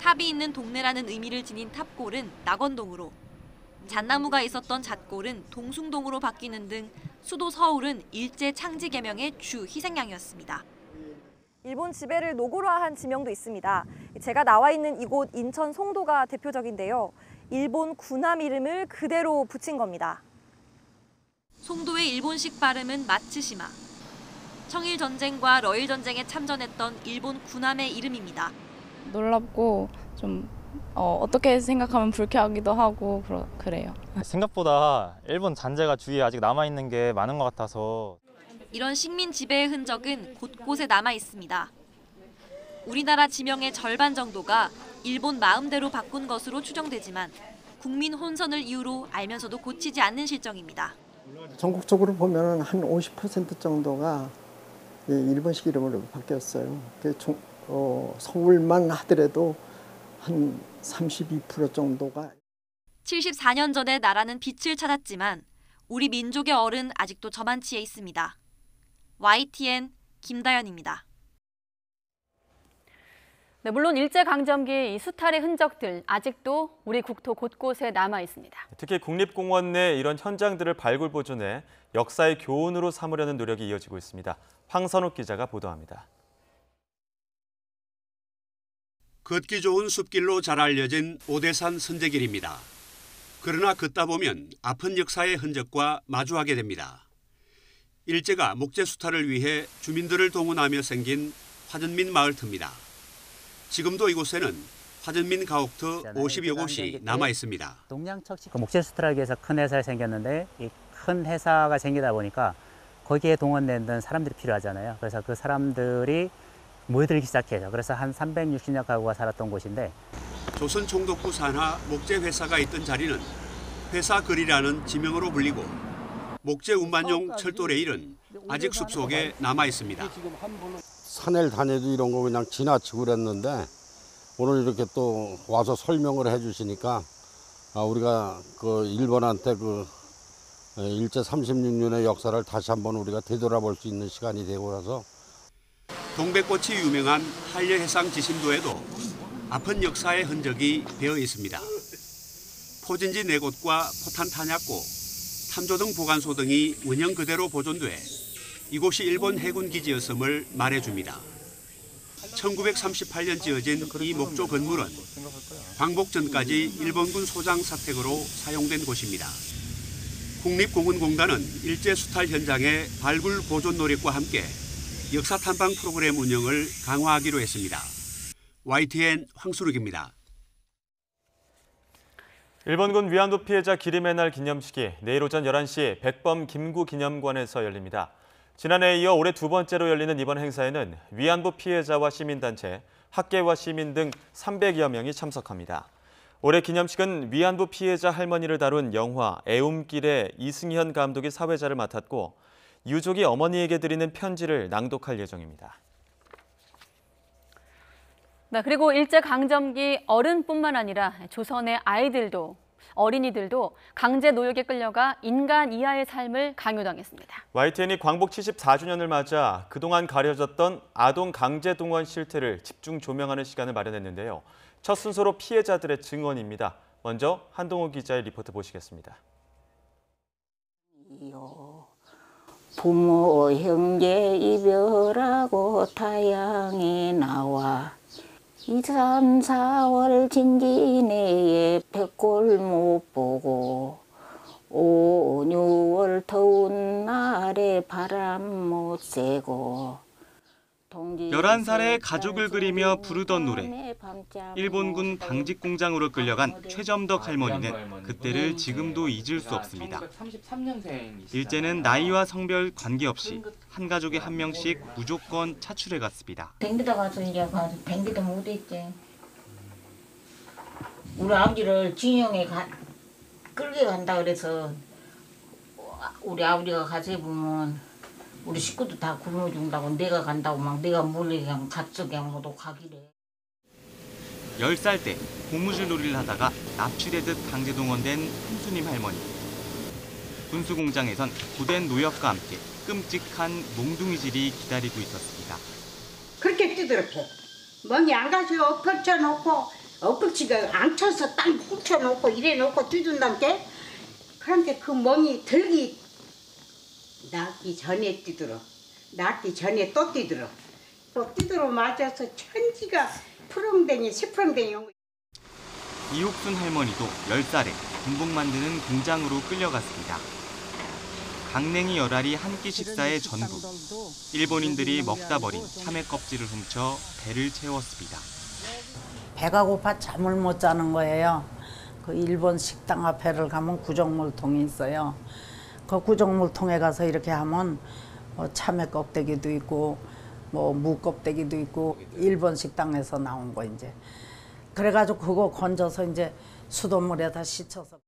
탑이 있는 동네라는 의미를 지닌 탑골은 낙원동으로, 잣나무가 있었던 잣골은 동숭동으로 바뀌는 등 수도 서울은 일제 창지 계명의 주 희생양이었습니다. 일본 지배를 노골화한 지명도 있습니다. 제가 나와 있는 이곳 인천 송도가 대표적인데요. 일본 군함 이름을 그대로 붙인 겁니다. 송도의 일본식 발음은 마츠시마. 청일 전쟁과 러일 전쟁에 참전했던 일본 군함의 이름입니다. 놀랍고 좀 어떻게 생각하면 불쾌하기도 하고 그래요. 생각보다 일본 잔재가 주위에 아직 남아있는 게 많은 것 같아서 이런 식민 지배의 흔적은 곳곳에 남아 있습니다. 우리나라 지명의 절반 정도가 일본 마음대로 바꾼 것으로 추정되지만 국민 혼선을 이유로 알면서도 고치지 않는 실정입니다. 전국적으로 보면 한 50% 정도가 일본식 이름으로 바뀌었어요. 서울만 하더라도 한 32% 정도가. 74년 전에 나라는 빛을 찾았지만 우리 민족의 얼은 아직도 저만치에 있습니다. YTN 김다연입니다. 네, 물론 일제강점기 이 수탈의 흔적들 아직도 우리 국토 곳곳에 남아 있습니다. 특히 국립공원 내 이런 현장들을 발굴 보존해 역사의 교훈으로 삼으려는 노력이 이어지고 있습니다. 황선욱 기자가 보도합니다. 걷기 좋은 숲길로 잘 알려진 오대산 선제길입니다. 그러나 걷다 보면 아픈 역사의 흔적과 마주하게 됩니다. 일제가 목재 수탈을 위해 주민들을 동원하며 생긴 화전민 마을터입니다. 지금도 이곳에는 화전민 가옥터 50여 곳이 남아 있습니다. 동양척식 목재 수탈을 위해서 큰 회사가 생겼는데 이 큰 회사가 생기다 보니까 거기에 동원된 사람들이 필요하잖아요. 그래서 그 사람들이 모여들기 시작해요. 그래서 한 360여 가구가 살았던 곳인데 조선 총독부 산하 목재 회사가 있던 자리는 회사거리라는 지명으로 불리고 목재 운반용 철도 레일은 아직 숲속에 남아 있습니다. 산을 다녀도 이런 거 그냥 지나치고 그랬는데 오늘 이렇게 또 와서 설명을 해주시니까 우리가 그 일본한테 그 일제 36년의 역사를 다시 한번 우리가 되돌아볼 수 있는 시간이 되고 나서 동백꽃이 유명한 한려해상 지심도에도 아픈 역사의 흔적이 배어 있습니다. 포진지 4곳과 포탄 탄약고, 탐조등 보관소 등이 원형 그대로 보존돼 이곳이 일본 해군 기지였음을 말해줍니다. 1938년 지어진 이 목조 건물은 광복 전까지 일본군 소장 사택으로 사용된 곳입니다. 국립공원공단은 일제 수탈 현장의 발굴 보존 노력과 함께 역사 탐방 프로그램 운영을 강화하기로 했습니다. YTN 황수룩입니다. 일본군 위안부 피해자 기림의 날 기념식이 내일 오전 11시 백범 김구 기념관에서 열립니다. 지난해에 이어 올해 2번째로 열리는 이번 행사에는 위안부 피해자와 시민단체, 학계와 시민 등 300여 명이 참석합니다. 올해 기념식은 위안부 피해자 할머니를 다룬 영화 애움길의 이승현 감독이 사회자를 맡았고 유족이 어머니에게 드리는 편지를 낭독할 예정입니다. 네, 그리고 일제강점기 어른뿐만 아니라 조선의 아이들도 어린이들도 강제 노역에 끌려가 인간 이하의 삶을 강요당했습니다. YTN이 광복 74주년을 맞아 그동안 가려졌던 아동 강제 동원 실태를 집중 조명하는 시간을 마련했는데요. 첫 순서로 피해자들의 증언입니다. 먼저 한동호 기자의 리포트 보시겠습니다. 부모 형제 이별하고 타양에 나와 2, 3, 4월 진기내에 백골 못 보고 5, 6월 더운 날에 바람 못 쐬고 11살에 가족을 그리며 부르던 노래. 일본군 방직공장으로 끌려간 최점덕 할머니는 그때를 지금도 잊을 수 없습니다. 일제는 나이와 성별 관계없이 한 가족에 한 명씩 무조건 차출해 갔습니다. 댕기다 가서 이제 댕기도 못했지. 우리 아버지를 징용에 끌게 간다 그래서 우리 아버지가 가서 보면 우리 식구도 다 굶어준다고 내가 간다고 막 내가 몰래 그냥 갔어 그냥 모두 가기래. 10살 때 고무줄 놀이를 하다가 납치되듯 강제 동원된 한수님 할머니. 군수공장에선 고된 노역과 함께 끔찍한 몽둥이질이 기다리고 있었습니다. 그렇게 뛰더라고. 멍이 안 가서 펼쳐놓고 엎을치가 앉혀서 딱 펼쳐놓고 이래놓고 뛰준다는게. 그런데 그 멍이 들기 낳기 전에 뛰더라. 낳기 전에 또 뛰더라. 또 뛰더라 맞아서 천지가 푸릉댕이 시푸릉댕이 온 거야. 이옥순 할머니도 10살에 군복 만드는 공장으로 끌려갔습니다. 강냉이 열알이 한 끼 식사의 전부. 일본인들이 먹다 버린 참외 껍질을 훔쳐 배를 채웠습니다. 배가 고파 잠을 못 자는 거예요. 그 일본 식당 앞에를 가면 구정물통이 있어요. 그 구정물통에 가서 이렇게 하면 뭐 참외 껍데기도 있고 뭐 무 껍데기도 있고 일본 식당에서 나온 거 이제. 그래가지고 그거 건져서 이제 수돗물에다 씻어서.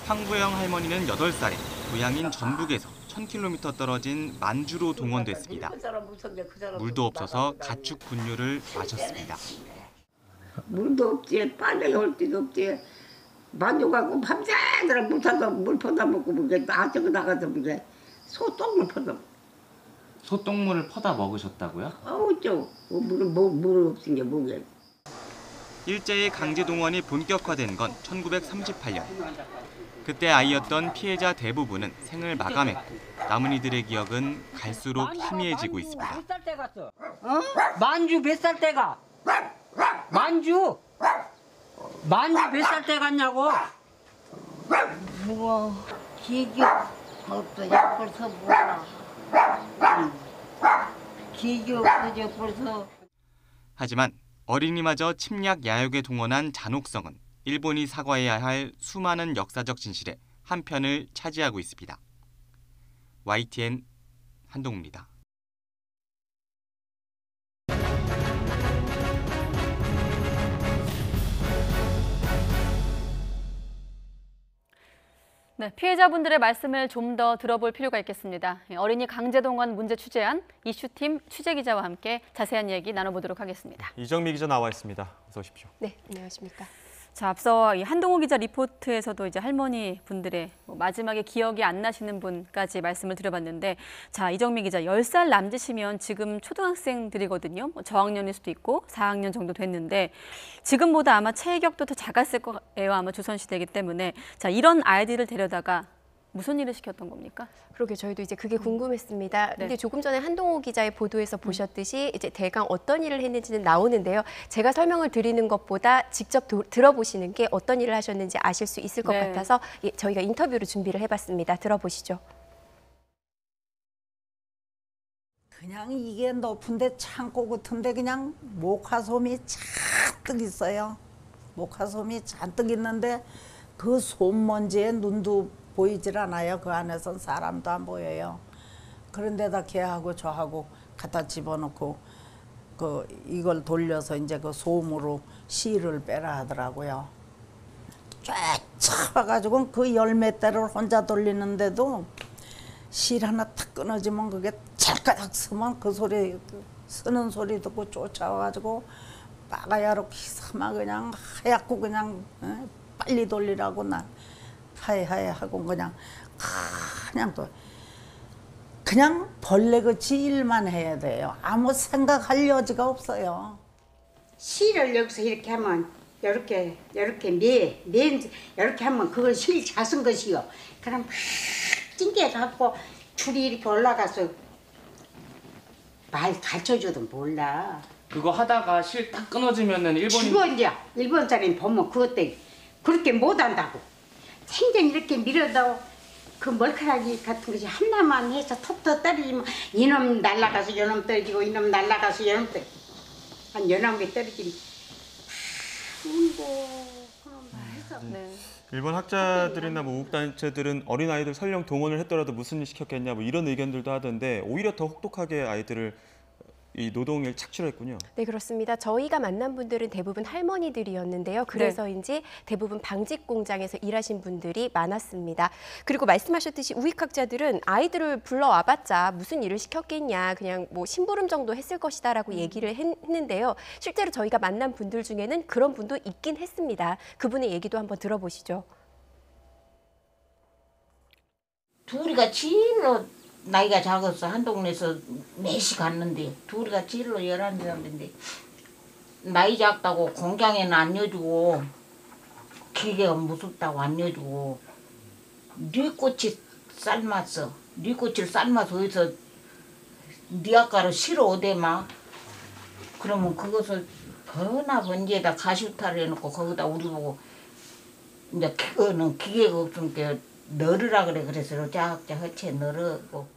황부영 할머니는 8살에 고향인 전북에서 1000km 떨어진 만주로 동원됐습니다. 물도 없어서 가축 분유를 마셨습니다. 물도 없지, 빨래 올 데도 없지. 만족하고 밤새도록 물 타서 물 퍼다 먹고 그게 나저거 나가서 그게 소똥물 퍼다. 소똥물을 퍼다 먹으셨다고요? 어쩌 물 없으니 뭐게. 일제의 강제 동원이 본격화된 건 1938년. 그때 아이였던 피해자 대부분은 생을 마감했고 남은 이들의 기억은 갈수록 희미해지고 있습니다. 만주 몇 살 때가? 만주 몇 살 때 갔냐고? 뭐 기교 없어 벌써 몰라. 기교 없어 벌써. 하지만 어린이마저 침략 야욕에 동원한 잔혹성은 일본이 사과해야 할 수많은 역사적 진실의 한 편을 차지하고 있습니다. YTN 한동우입니다. 네, 피해자분들의 말씀을 좀 더 들어볼 필요가 있겠습니다. 어린이 강제동원 문제 취재한 이슈팀 취재기자와 함께 자세한 얘기 나눠보도록 하겠습니다. 이정미 기자 나와 있습니다. 어서 오십시오. 네, 안녕하십니까. 자, 앞서 이 한동호 기자 리포트에서도 이제 할머니 분들의 마지막에 기억이 안 나시는 분까지 말씀을 드려봤는데, 자, 이정미 기자 10살 남짓이면 지금 초등학생들이거든요. 저학년일 수도 있고 4학년 정도 됐는데 지금보다 아마 체격도 더 작았을 거예요. 아마 조선시대이기 때문에. 자, 이런 아이들을 데려다가 무슨 일을 시켰던 겁니까? 그러게 저희도 이제 그게 궁금했습니다. 근데 조금 전에 한동호 기자의 보도에서 보셨듯이 이제 대강 어떤 일을 했는지는 나오는데요. 제가 설명을 드리는 것보다 직접 들어보시는 게 어떤 일을 하셨는지 아실 수 있을 것 같아서 저희가 인터뷰를 준비를 해봤습니다. 들어보시죠. 그냥 이게 높은데 창고 같은데 그냥 목화솜이 잔뜩 있어요. 목화솜이 잔뜩 있는데 그 솜먼지에 눈도 보이질 않아요. 그 안에선 사람도 안 보여요. 그런데다 걔하고 저하고 갖다 집어넣고 이걸 돌려서 이제 그 솜으로 실을 빼라 하더라고요. 쫓아가가지고 그 열몇 대를 혼자 돌리는데도 실 하나 탁 끊어지면 그게 찰까닥 쓰면 그 소리 쓰는 소리 듣고 쫓아와가지고 빠가야로 기사마 그냥 하얗고 그냥 빨리 돌리라고 난 하얘 하고 그냥 벌레같이 일만 해야 돼요. 아무 생각할 여지가 없어요. 실을 여기서 이렇게 하면 이렇게 이렇게 하면 그걸 실 자선 것이요. 그럼 막 찡겨 갖고 줄이 이렇게 올라가서 말 가르쳐줘도 몰라. 그거 하다가 실 딱 끊어지면은 일본 사람이 보면 그것도 그렇게 못한다고. 생전 이렇게 밀어도 그 머리카락이 같은 것이 하나만 해서 톡톡 떨어지면 이놈 날아가서 이놈 떨어지고 이놈 날아가서 이놈 떨어지고 한 여러 개 떨어지면 일본 학자들이나 뭐 우국단체들은 어린아이들 설령 동원을 했더라도 무슨 일 시켰겠냐 뭐 이런 의견들도 하던데 오히려 더 혹독하게 아이들을 이 노동에 착취를 했군요. 네, 그렇습니다. 저희가 만난 분들은 대부분 할머니들이었는데요. 그래서인지 대부분 방직 공장에서 일하신 분들이 많았습니다. 그리고 말씀하셨듯이 우익학자들은 아이들을 불러와봤자 무슨 일을 시켰겠냐, 그냥 뭐 심부름 정도 했을 것이다라고 얘기를 했는데요. 실제로 저희가 만난 분들 중에는 그런 분도 있긴 했습니다. 그분의 얘기도 한번 들어보시죠. 둘이가 진로 나이가 작아서 한 동네에서 매시 갔는데 둘이가 진로 11사람인데 나이 작다고 공장에는 안 넣어주고 기계가 무섭다고 안 넣어주고 뉘꽃이 삶았어. 뉘꽃을 삶아서 어디서 네 아까로 실어 오대마. 그러면 그것을 버나 번지에다 가시우타를 해놓고 거기다 우리 보고 이제 그거는 기계가 없으니까 널으라 그래. 그래서 작작 허체 널으고.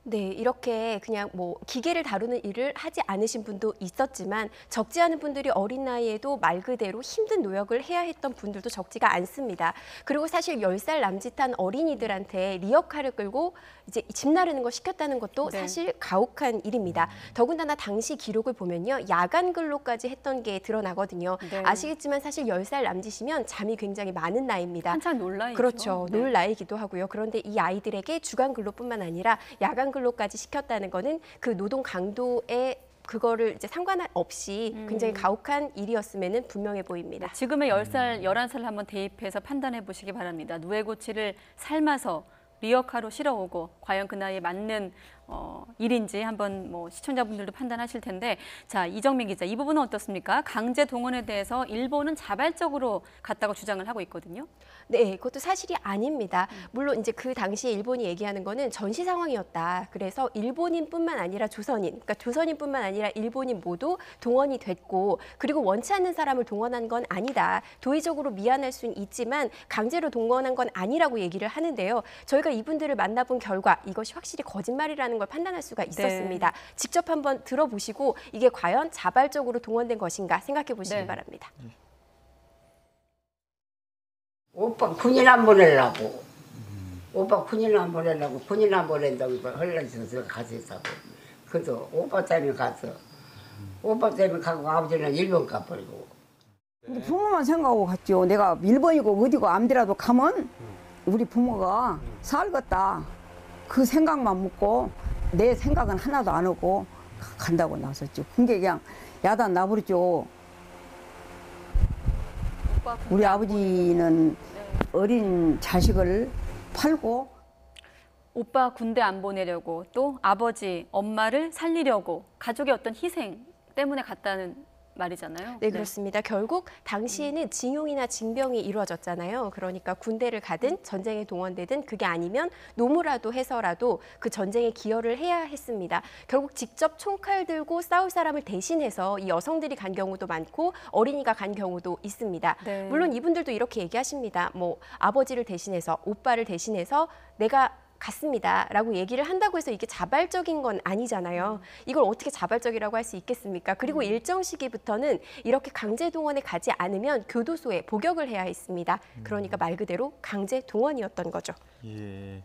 네, 이렇게 그냥 뭐 기계를 다루는 일을 하지 않으신 분도 있었지만 적지 않은 분들이 어린 나이에도 말 그대로 힘든 노역을 해야 했던 분들도 적지가 않습니다. 그리고 사실 10살 남짓한 어린이들한테 리어카를 끌고 이제 집 나르는 거 시켰다는 것도 사실 가혹한 일입니다. 더군다나 당시 기록을 보면요, 야간 근로까지 했던 게 드러나거든요. 아시겠지만 사실 10살 남짓이면 잠이 굉장히 많은 나이입니다. 한참 놀 나이죠. 그렇죠. 놀 나이기도 하고요. 그런데 이 아이들에게 주간 근로뿐만 아니라 야간 근로까지 시켰다는 거는 그 노동 강도에 그거를 이제 상관없이 굉장히 가혹한 일이었음에는 분명해 보입니다. 지금의 10살, 11살을 한번 대입해서 판단해 보시기 바랍니다. 누에고치를 삶아서 리어카로 실어오고 과연 그 나이에 맞는 일인지 한번 뭐 시청자분들도 판단하실 텐데, 자, 이정민 기자, 이 부분은 어떻습니까? 강제 동원에 대해서 일본은 자발적으로 갔다고 주장을 하고 있거든요. 네, 그것도 사실이 아닙니다. 물론 이제 그 당시에 일본이 얘기하는 거는 전시 상황이었다. 그래서 일본인뿐만 아니라 조선인, 그러니까 조선인뿐만 아니라 일본인 모두 동원이 됐고, 그리고 원치 않는 사람을 동원한 건 아니다. 도의적으로 미안할 수는 있지만 강제로 동원한 건 아니라고 얘기를 하는데요. 저희가 이분들을 만나본 결과 이것이 확실히 거짓말이라는 걸 판단할 수가 있었습니다. 직접 한번 들어보시고 이게 과연 자발적으로 동원된 것인가 생각해 보시기 바랍니다. 오빠 군인 안 보내려고. 오빠 군인 안 보내려고. 군인 안 보낸다고 흘러서 가서 있다고. 그래서 오빠 때문에 가서. 오빠 때문에 가고 아버지는 일본 가버리고. 근데 부모만 생각하고 갔죠. 내가 일본이고 어디고 아무데라도 가면 우리 부모가 살겠다. 그 생각만 묻고 내 생각은 하나도 안 하고 간다고 나섰죠. 그게 그냥 야단 나버렸죠. 우리 아버지는 어린 자식을 팔고 오빠 군대 안 보내려고, 또 아버지, 엄마를 살리려고 가족의 어떤 희생 때문에 갔다는 말이잖아요. 네, 그렇습니다. 결국 당시에는 징용이나 징병이 이루어졌잖아요. 그러니까 군대를 가든 전쟁에 동원되든 그게 아니면 노무라도 해서라도 그 전쟁에 기여를 해야 했습니다. 결국 직접 총칼 들고 싸울 사람을 대신해서 이 여성들이 간 경우도 많고 어린이가 간 경우도 있습니다. 물론 이분들도 이렇게 얘기하십니다. 뭐 아버지를 대신해서, 오빠를 대신해서 내가 갔습니다 라고 얘기를 한다고 해서 이게 자발적인 건 아니잖아요. 이걸 어떻게 자발적이라고 할 수 있겠습니까? 그리고 일정 시기부터는 이렇게 강제 동원에 가지 않으면 교도소에 복역을 해야 했습니다. 그러니까 말 그대로 강제 동원이었던 거죠. 예.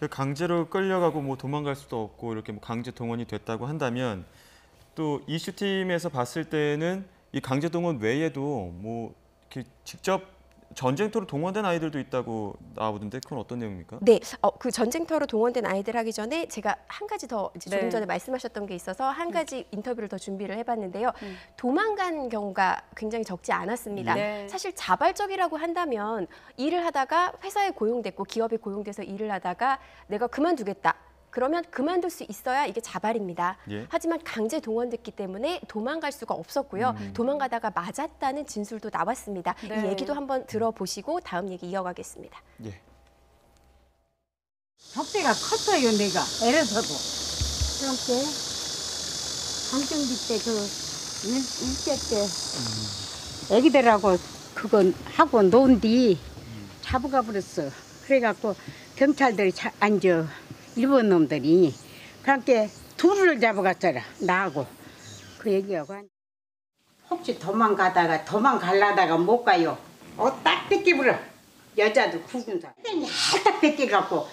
강제로 끌려가고 뭐 도망갈 수도 없고 이렇게 뭐 강제 동원이 됐다고 한다면 또 이슈팀에서 봤을 때는 이 강제 동원 외에도 뭐 이렇게 직접 전쟁터로 동원된 아이들도 있다고 나오던데 그건 어떤 내용입니까? 네, 그 전쟁터로 동원된 아이들 하기 전에 제가 한 가지 더 조금 전에 말씀하셨던 게 있어서 한 가지 인터뷰를 더 준비를 해봤는데요. 도망간 경우가 굉장히 적지 않았습니다. 사실 자발적이라고 한다면 일을 하다가 회사에 고용됐고 기업에 고용돼서 일을 하다가 내가 그만두겠다. 그러면 그만둘 수 있어야 이게 자발입니다. 예. 하지만 강제 동원됐기 때문에 도망갈 수가 없었고요. 도망가다가 맞았다는 진술도 나왔습니다. 네. 이 얘기도 한번 들어보시고 다음 얘기 이어가겠습니다. 예. 덕대가 컸어요, 내가. 애래서도. 그렇게 강정기 때 일제 때 애기들하고 그거 하고 논 뒤 잡아가 버렸어. 그래갖고 경찰들이 일본 놈들이 그렇게 둘을 잡아갔잖아. 나하고 그 얘기하고. 혹시 도망가려다가 못 가요. 딱 뺏기버려. 여자도 구군 사람. 딱 뺏겨갖고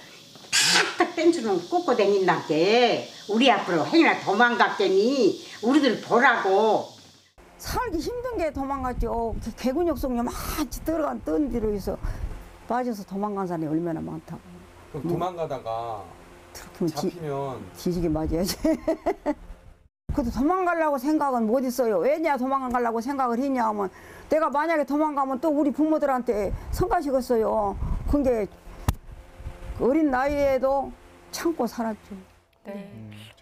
탁탁 댄스는 꽂고 다닌다게. 우리 앞으로 행이나 도망갔더니 우리들 보라고. 살기 힘든 게 도망갔죠. 개근육 속녀 많이 들어간 뜬 뒤로 해서 빠져서 도망간 사람이 얼마나 많다. 그럼 도망가다가 잡히면 뒤지게 맞아야지. 그래도 도망가려고 생각은 못 있어요. 왜냐 도망가려고 생각을 했냐 하면 내가 만약에 도망가면 또 우리 부모들한테 성가시겠어요. 근데 어린 나이에도 참고 살았죠. 네.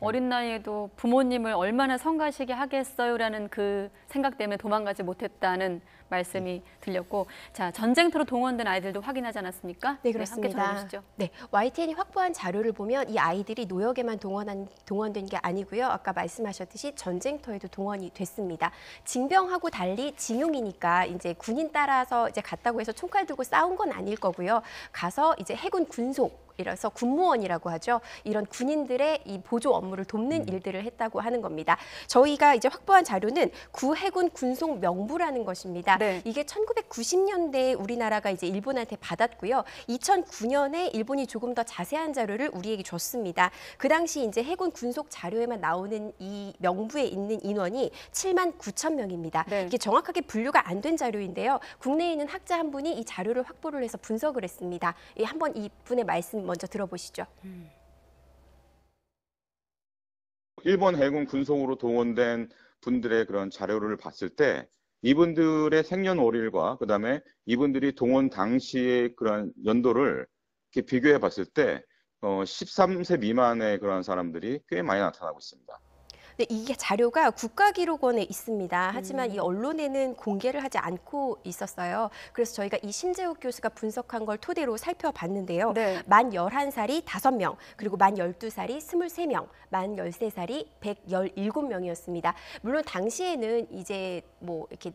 어린 나이에도 부모님을 얼마나 성가시게 하겠어요라는 그 생각 때문에 도망가지 못했다는 말씀이 들렸고, 자, 전쟁터로 동원된 아이들도 확인하지 않았습니까? 네, 그렇습니다. 함께 전해주시죠. 네, YTN이 확보한 자료를 보면 이 아이들이 노역에만 동원된 게 아니고요. 아까 말씀하셨듯이 전쟁터에도 동원이 됐습니다. 징병하고 달리 징용이니까 이제 군인 따라서 이제 갔다고 해서 총칼 들고 싸운 건 아닐 거고요. 가서 이제 해군 군속 이라서 군무원이라고 하죠. 이런 군인들의 이 보조 업무를 돕는 일들을 했다고 하는 겁니다. 저희가 이제 확보한 자료는 구해군 군속 명부라는 것입니다. 네. 이게 1990년대에 우리나라가 이제 일본한테 받았고요. 2009년에 일본이 조금 더 자세한 자료를 우리에게 줬습니다. 그 당시 이제 해군 군속 자료에만 나오는 이 명부에 있는 인원이 7만 9천 명입니다. 네. 이게 정확하게 분류가 안 된 자료인데요. 국내에 있는 학자 한 분이 이 자료를 확보를 해서 분석을 했습니다. 한번 이분의 말씀 먼저 들어보시죠. 일본 해군 군속으로 동원된 분들의 그런 자료를 봤을 때 이분들의 생년월일과 그다음에 이분들이 동원 당시의 그런 연도를 이렇게 비교해 봤을 때 13세 미만의 그런 사람들이 꽤 많이 나타나고 있습니다. 네, 이게 자료가 국가기록원에 있습니다. 하지만 이 언론에는 공개를 하지 않고 있었어요. 그래서 저희가 이 심재욱 교수가 분석한 걸 토대로 살펴봤는데요. 네. 만 11살이 5명, 그리고 만 12살이 23명, 만 13살이 117명이었습니다. 물론 당시에는 이제 뭐 이렇게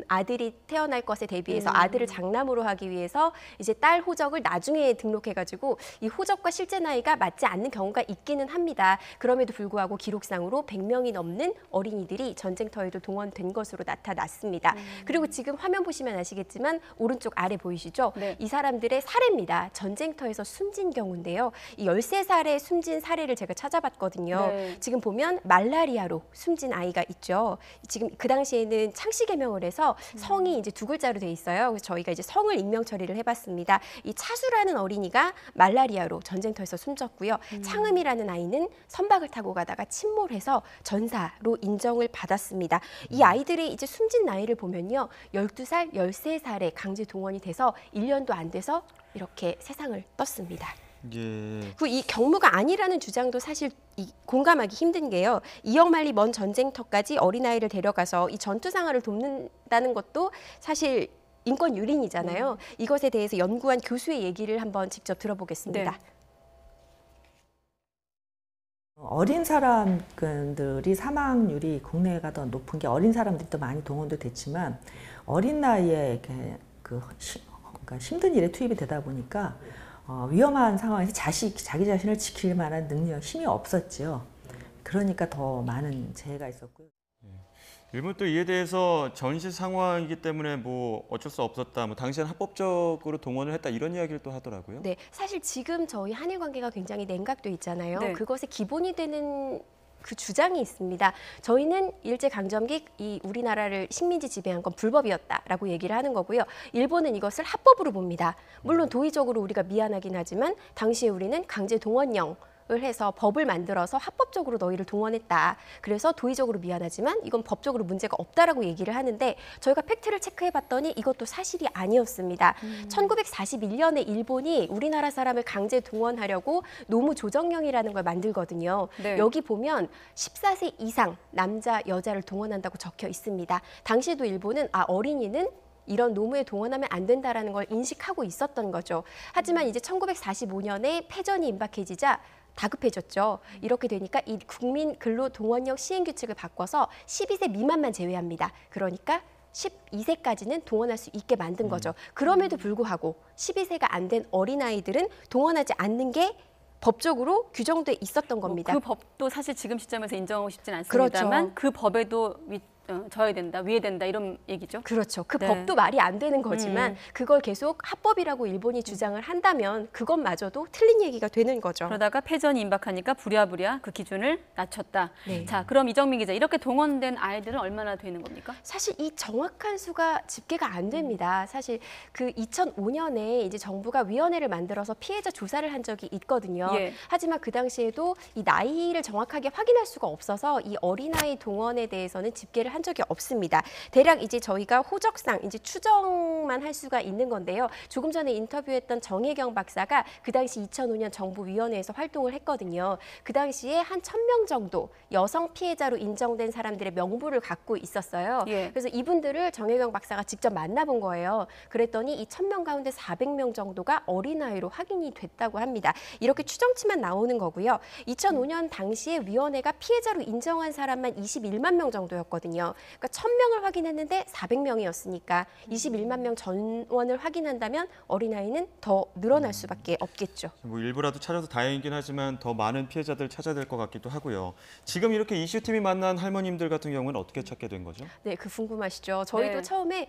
아들이 태어날 것에 대비해서 아들을 장남으로 하기 위해서 이제 딸 호적을 나중에 등록해가지고 이 호적과 실제 나이가 맞지 않는 경우가 있기는 합니다. 그럼에도 불구하고 기록상으로 100명이 넘는 어린이들이 전쟁터에도 동원된 것으로 나타났습니다. 그리고 지금 화면 보시면 아시겠지만 오른쪽 아래 보이시죠? 네. 이 사람들의 사례입니다. 전쟁터에서 숨진 경우인데요. 이 13살의 숨진 사례를 제가 찾아봤거든요. 네. 지금 보면 말라리아로 숨진 아이가 있죠. 지금 그 당시에는 창씨 개명을 해서 성이 이제 2글자로 돼 있어요. 그래서 저희가 이제 성을 익명 처리를 해봤습니다. 이 차수라는 어린이가 말라리아로 전쟁터에서 숨졌고요. 창음이라는 아이는 선박을 타고 가다가 침몰해서 전사로 인정을 받았습니다. 이 아이들의 이제 숨진 나이를 보면요. 12살, 13살에 강제 동원이 돼서 1년도 안 돼서 이렇게 세상을 떴습니다. 예. 그리고 이 경무가 아니라는 주장도 사실 공감하기 힘든 게요. 2억 마일리 먼 전쟁터까지 어린아이를 데려가서 이 전투 상황을 돕는다는 것도 사실 인권 유린이잖아요. 이것에 대해서 연구한 교수의 얘기를 한번 직접 들어보겠습니다. 네. 어린 사람들이 사망률이 국내가 더 높은 게 어린 사람들이 더 많이 동원도 됐지만 어린 나이에 그러니까 힘든 일에 투입이 되다 보니까 위험한 상황에서 자기 자신을 지킬 만한 능력, 힘이 없었죠. 그러니까 더 많은 재해가 있었고요. 일본 또 이에 대해서 전시 상황이기 때문에 뭐 어쩔 수 없었다, 뭐 당시에는 합법적으로 동원을 했다 이런 이야기를 또 하더라고요. 네, 사실 지금 저희 한일 관계가 굉장히 냉각돼 있잖아요. 네. 그것의 기본이 되는 그 주장이 있습니다. 저희는 일제강점기 이 우리나라를 식민지 지배한 건 불법이었다라고 얘기를 하는 거고요. 일본은 이것을 합법으로 봅니다. 물론 도의적으로 우리가 미안하긴 하지만 당시에 우리는 강제 동원령 해서 법을 만들어서 합법적으로 너희를 동원했다. 그래서 도의적으로 미안하지만 이건 법적으로 문제가 없다라고 얘기를 하는데 저희가 팩트를 체크해봤더니 이것도 사실이 아니었습니다. 1941년에 일본이 우리나라 사람을 강제 동원하려고 노무조정령이라는 걸 만들거든요. 네. 여기 보면 14세 이상 남자, 여자를 동원한다고 적혀 있습니다. 당시에도 일본은 어린이는 이런 노무에 동원하면 안 된다라는 걸 인식하고 있었던 거죠. 하지만 이제 1945년에 패전이 임박해지자 다급해졌죠. 이렇게 되니까 이 국민 근로 동원령 시행 규칙을 바꿔서 12세 미만만 제외합니다. 그러니까 12세까지는 동원할 수 있게 만든 거죠. 그럼에도 불구하고 12세가 안 된 어린아이들은 동원하지 않는 게 법적으로 규정돼 있었던 겁니다. 그 법도 사실 지금 시점에서 인정하고 싶진 않습니다만 그렇죠. 그 법에도 져야 된다, 위에 된다 이런 얘기죠. 그렇죠. 그 네. 법도 말이 안 되는 거지만 그걸 계속 합법이라고 일본이 주장을 한다면 그것마저도 틀린 얘기가 되는 거죠. 그러다가 패전이 임박하니까 부랴부랴 그 기준을 낮췄다. 네. 자, 그럼 이정민 기자, 이렇게 동원된 아이들은 얼마나 되는 겁니까? 사실 이 정확한 수가 집계가 안 됩니다. 사실 그 2005년에 이제 정부가 위원회를 만들어서 피해자 조사를 한 적이 있거든요. 예. 하지만 그 당시에도 이 나이를 정확하게 확인할 수가 없어서 이 어린아이 동원에 대해서는 집계를 한 적이 없습니다. 대략 이제 저희가 호적상 이제 추정만 할 수가 있는 건데요. 조금 전에 인터뷰했던 정혜경 박사가 그 당시 2005년 정부위원회에서 활동을 했거든요. 그 당시에 한 1000명 정도 여성 피해자로 인정된 사람들의 명부를 갖고 있었어요. 예. 그래서 이분들을 정혜경 박사가 직접 만나본 거예요. 그랬더니 이 1000명 가운데 400명 정도가 어린아이로 확인이 됐다고 합니다. 이렇게 추정치만 나오는 거고요. 2005년 당시에 위원회가 피해자로 인정한 사람만 21만 명 정도였거든요. 그러니까 1000명을 확인했는데 400명이었으니까 21만 명 전원을 확인한다면 어린아이는 더 늘어날 수밖에 없겠죠. 뭐 일부라도 찾아서 다행이긴 하지만 더 많은 피해자들 찾아야 될 것 같기도 하고요. 지금 이렇게 이슈팀이 만난 할머님들 같은 경우는 어떻게 찾게 된 거죠? 네, 그 궁금하시죠. 저희도 네. 처음에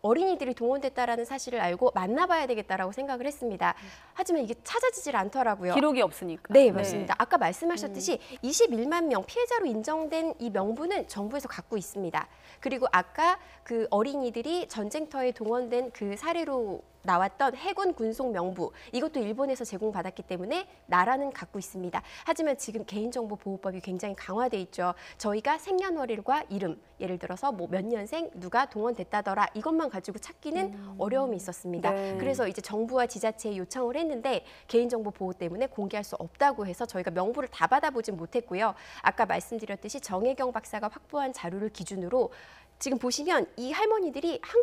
어린이들이 동원됐다라는 사실을 알고 만나봐야 되겠다라고 생각을 했습니다. 하지만 이게 찾아지질 않더라고요. 기록이 없으니까. 네, 맞습니다. 아까 말씀하셨듯이 21만 명 피해자로 인정된 이 명부는 정부에서 갖고 있습니다. 그리고 아까 그 어린이들이 전쟁터에 동원된 그 사례로 나왔던 해군 군속 명부, 이것도 일본에서 제공받았기 때문에 나라는 갖고 있습니다. 하지만 지금 개인정보보호법이 굉장히 강화돼 있죠. 저희가 생년월일과 이름, 예를 들어서 뭐 몇 년생 누가 동원됐다더라 이것만 가지고 찾기는 어려움이 있었습니다. 네. 그래서 이제 정부와 지자체에 요청을 했는데 개인정보 보호 때문에 공개할 수 없다고 해서 저희가 명부를 다 받아보진 못했고요. 아까 말씀드렸듯이 정혜경 박사가 확보한 자료를 기준으로 지금 보시면 이 할머니들이 한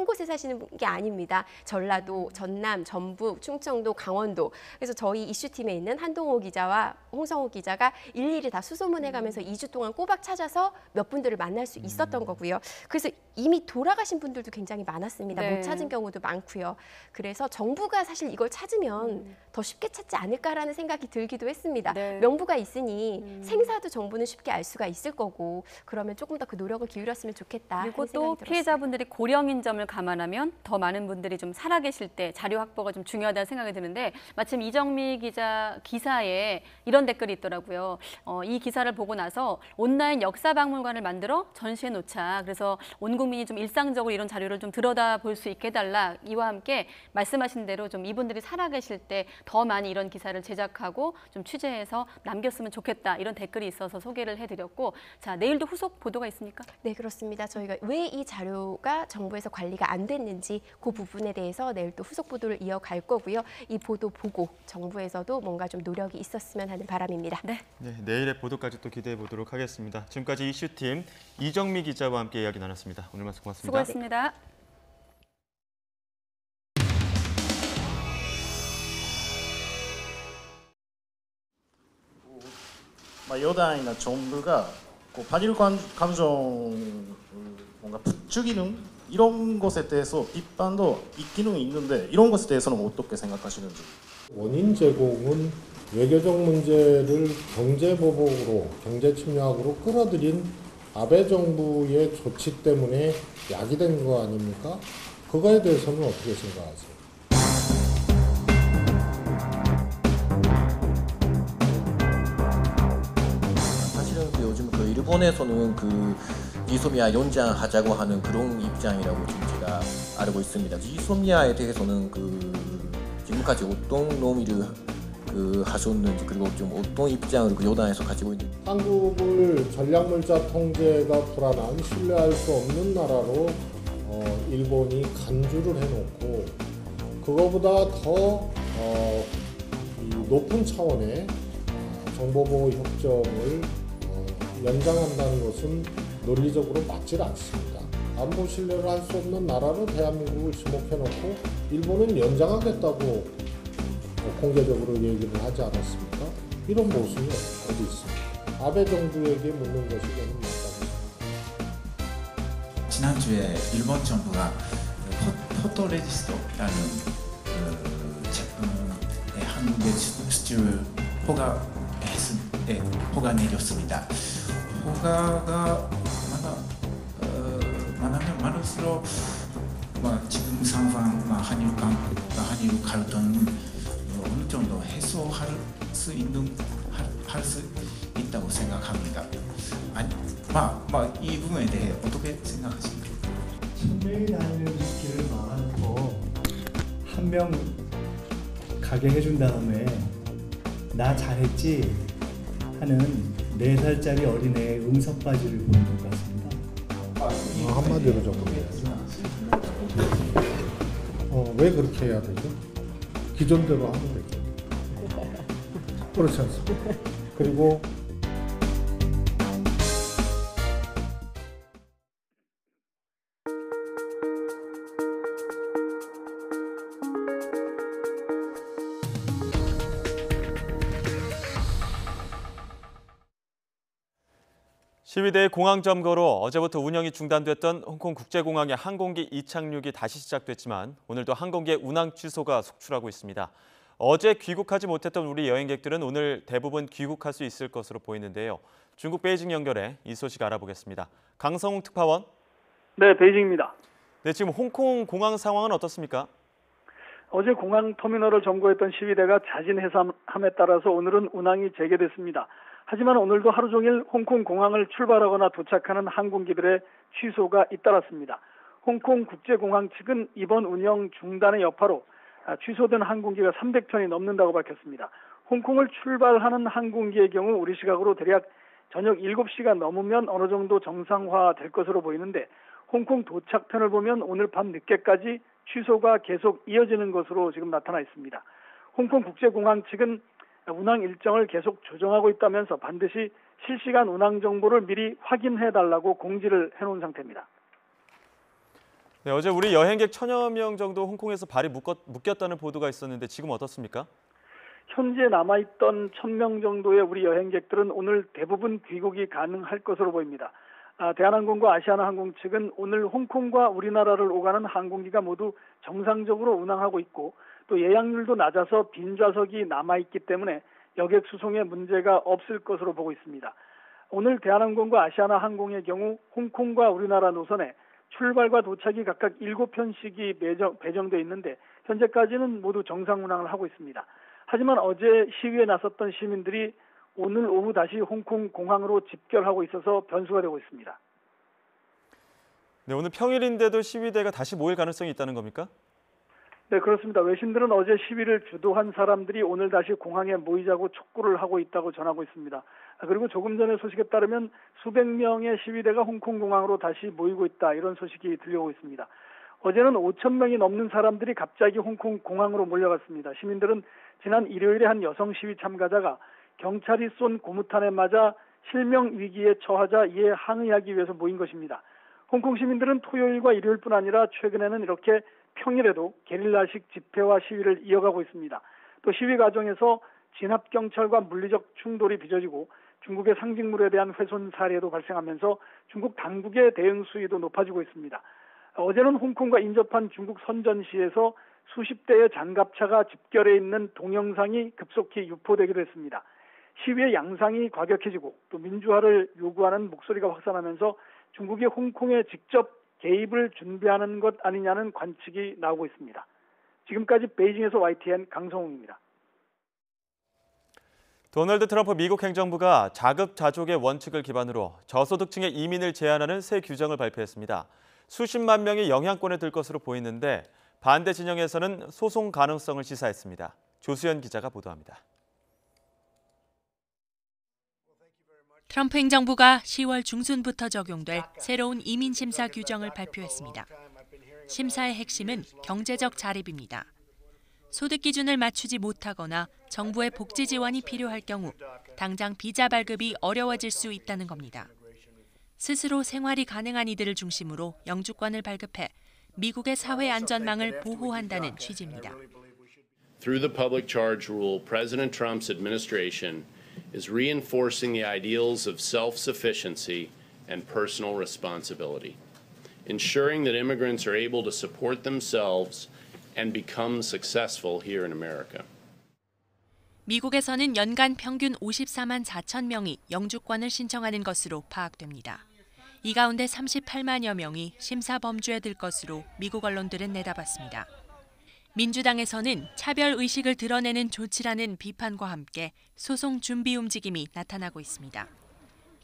곳에 사시는 게 아닙니다. 전라도, 전남, 전북, 충청도, 강원도. 그래서 저희 이슈팀에 있는 한동호 기자와 홍성호 기자가 일일이 다 수소문해가면서 2주 동안 꼬박 찾아서 몇 분들을 만날 수 있었던 거고요. 그래서 이미 돌아가신 분들도 굉장히 많았습니다. 네. 못 찾은 경우도 많고요. 그래서 정부가 사실 이걸 찾으면 더 쉽게 찾지 않을까라는 생각이 들기도 했습니다. 네. 명부가 있으니 생사도 정부는 쉽게 알 수가 있을 거고 그러면 조금 더 그 노력을 기울였으면 좋겠다. 그리고 하는 또 생각이 들었어요. 피해자분들이 고령인 점을 감안하면 더 많은 분들이 좀 살아계실 때 자료 확보가 좀 중요하다는 생각이 드는데 마침 이정미 기자 기사에 이런 댓글이 있더라고요. 이 기사를 보고 나서 온라인 역사박물관을 만들어 전시해 놓자. 그래서 온 국민이 좀 일상적으로 이런 자료를 좀 들여다볼 수 있게 해달라. 이와 함께 말씀하신 대로 좀 이분들이 살아계실 때 더 많이 이런 기사를 제작하고 좀 취재해서 남겼으면 좋겠다. 이런 댓글이 있어서 소개를 해드렸고 자 내일도 후속 보도가 있습니까? 네, 그렇습니다. 저희가 왜 이 자료가 정부에서 관리가 안 됐는지 그 부분에 대해서 내일 또 후속 보도를 이어갈 거고요. 이 보도 보고 정부에서도 뭔가 좀 노력이 있었으면 하는 바람입니다. 네. 네, 내일의 보도까지 또 기대해 보도록 하겠습니다. 지금까지 이슈팀 이정미 기자와 함께 이야기 나눴습니다. 오늘 말씀 고맙습니다. 수고하셨습니다. 여당이나 정부가 반일 감정을 뭔가 부추기는 이런 것에 대해서 비판도 있기는 있는데 이런 것에 대해서는 어떻게 생각하시는지? 원인 제공은 외교적 문제를 경제보복으로, 경제침략으로 끌어들인 아베 정부의 조치 때문에 야기된 거 아닙니까? 그거에 대해서는 어떻게 생각하세요? 일본에서는 지소미아 연장하자고 하는 그런 입장이라고 지금 제가 알고 있습니다. 지소미아에 대해서는 지금까지 어떤 논의를 하셨는지 그리고 좀 어떤 입장을 요단에서 가지고 있는지. 한국을 전략물자 통제가 불안한 신뢰할 수 없는 나라로 일본이 간주를 해놓고 그거보다 더 높은 차원의 정보보호 협정을 연장한다는 것은 논리적으로 맞질 않습니다. 안보 신뢰를 할 수 없는 나라로 대한민국을 지목해놓고 일본은 연장하겠다고 공개적으로 얘기를 하지 않았습니까? 이런 모순이 어디 있습니까? 아베 정부에게 묻는 것이 저는 맞다고 생각합니다. 지난주에 일본 정부가 포토레지스트라는 한국에 수출 허가 내렸습니다. 허가가 많으면 많을수록 지금 상황 한일 갈등 어느 정도 해소할 수 있다고 생각합니다. 이 부분에 대해 어떻게 생각하십니까? 천명이 다니는 길을 막아놓고 한 명 가게 해준 다음에 나 잘했지 하는 4살짜리 어린애의 응석바지를 보는 것 같습니다. 한마디로 적으면 왜 그렇게 해야 되죠? 기존대로 하면 되죠. 그렇지 않습니까? 그리고 시위대의 공항 점거로 어제부터 운영이 중단됐던 홍콩 국제공항의 항공기 이착륙이 다시 시작됐지만 오늘도 항공기의 운항 취소가 속출하고 있습니다. 어제 귀국하지 못했던 우리 여행객들은 오늘 대부분 귀국할 수 있을 것으로 보이는데요. 중국 베이징 연결해 이 소식 알아보겠습니다. 강성웅 특파원. 네, 베이징입니다. 네, 지금 홍콩 공항 상황은 어떻습니까? 어제 공항 터미널을 점거했던 시위대가 자진해산함에 따라서 오늘은 운항이 재개됐습니다. 하지만 오늘도 하루 종일 홍콩 공항을 출발하거나 도착하는 항공기들의 취소가 잇따랐습니다. 홍콩 국제공항 측은 이번 운영 중단의 여파로 취소된 항공기가 300편이 넘는다고 밝혔습니다. 홍콩을 출발하는 항공기의 경우 우리 시각으로 대략 저녁 7시가 넘으면 어느 정도 정상화될 것으로 보이는데 홍콩 도착편을 보면 오늘 밤 늦게까지 취소가 계속 이어지는 것으로 지금 나타나 있습니다. 홍콩 국제공항 측은 운항 일정을 계속 조정하고 있다면서 반드시 실시간 운항 정보를 미리 확인해달라고 공지를 해놓은 상태입니다. 네, 어제 우리 여행객 1000여 명 정도 홍콩에서 발이 묶였다는 보도가 있었는데 지금 어떻습니까? 현재 남아있던 1000명 정도의 우리 여행객들은 오늘 대부분 귀국이 가능할 것으로 보입니다. 대한항공과 아시아나항공 측은 오늘 홍콩과 우리나라를 오가는 항공기가 모두 정상적으로 운항하고 있고 또 예약률도 낮아서 빈 좌석이 남아있기 때문에 여객 수송에 문제가 없을 것으로 보고 있습니다. 오늘 대한항공과 아시아나항공의 경우 홍콩과 우리나라 노선에 출발과 도착이 각각 7편씩이 배정돼 있는데 현재까지는 모두 정상 운항을 하고 있습니다. 하지만 어제 시위에 나섰던 시민들이 오늘 오후 다시 홍콩 공항으로 집결하고 있어서 변수가 되고 있습니다. 네, 오늘 평일인데도 시위대가 다시 모일 가능성이 있다는 겁니까? 네, 그렇습니다. 외신들은 어제 시위를 주도한 사람들이 오늘 다시 공항에 모이자고 촉구를 하고 있다고 전하고 있습니다. 그리고 조금 전에 소식에 따르면 수백 명의 시위대가 홍콩 공항으로 다시 모이고 있다, 이런 소식이 들려오고 있습니다. 어제는 5,000명이 넘는 사람들이 갑자기 홍콩 공항으로 몰려갔습니다. 시민들은 지난 일요일에 한 여성 시위 참가자가 경찰이 쏜 고무탄에 맞아 실명 위기에 처하자 이에 항의하기 위해서 모인 것입니다. 홍콩 시민들은 토요일과 일요일뿐 아니라 최근에는 이렇게 평일에도 게릴라식 집회와 시위를 이어가고 있습니다. 또 시위 과정에서 진압경찰과 물리적 충돌이 빚어지고 중국의 상징물에 대한 훼손 사례도 발생하면서 중국 당국의 대응 수위도 높아지고 있습니다. 어제는 홍콩과 인접한 중국 선전시에서 수십 대의 장갑차가 집결해 있는 동영상이 급속히 유포되기도 했습니다. 시위의 양상이 과격해지고 또 민주화를 요구하는 목소리가 확산하면서 중국이 홍콩에 직접 개입을 준비하는 것 아니냐는 관측이 나오고 있습니다. 지금까지 베이징에서 YTN 강성웅입니다. 도널드 트럼프 미국 행정부가 자급자족의 원칙을 기반으로 저소득층의 이민을 제한하는 새 규정을 발표했습니다. 수십만 명이 영향권에 들 것으로 보이는데 반대 진영에서는 소송 가능성을 시사했습니다. 조수연 기자가 보도합니다. 트럼프 행정부가 10월 중순부터 적용될 새로운 이민 심사 규정을 발표했습니다. 심사의 핵심은 경제적 자립입니다. 소득 기준을 맞추지 못하거나 정부의 복지 지원이 필요할 경우 당장 비자 발급이 어려워질 수 있다는 겁니다. 스스로 생활이 가능한 이들을 중심으로 영주권을 발급해 미국의 사회 안전망을 보호한다는 취지입니다. Through the public charge rule, President Trump's administration is reinforcing the ideals of self-sufficiency and personal responsibility, ensuring that immigrants are able to support themselves and become successful here in America. 미국에서는 연간 평균 54만 4천 명이 영주권을 신청하는 것으로 파악됩니다. 이 가운데 38만여 명이 심사 범주에 들 것으로 미국 언론들은 내다봤습니다. 민주당에서는 차별 의식을 드러내는 조치라는 비판과 함께 소송 준비 움직임이 나타나고 있습니다.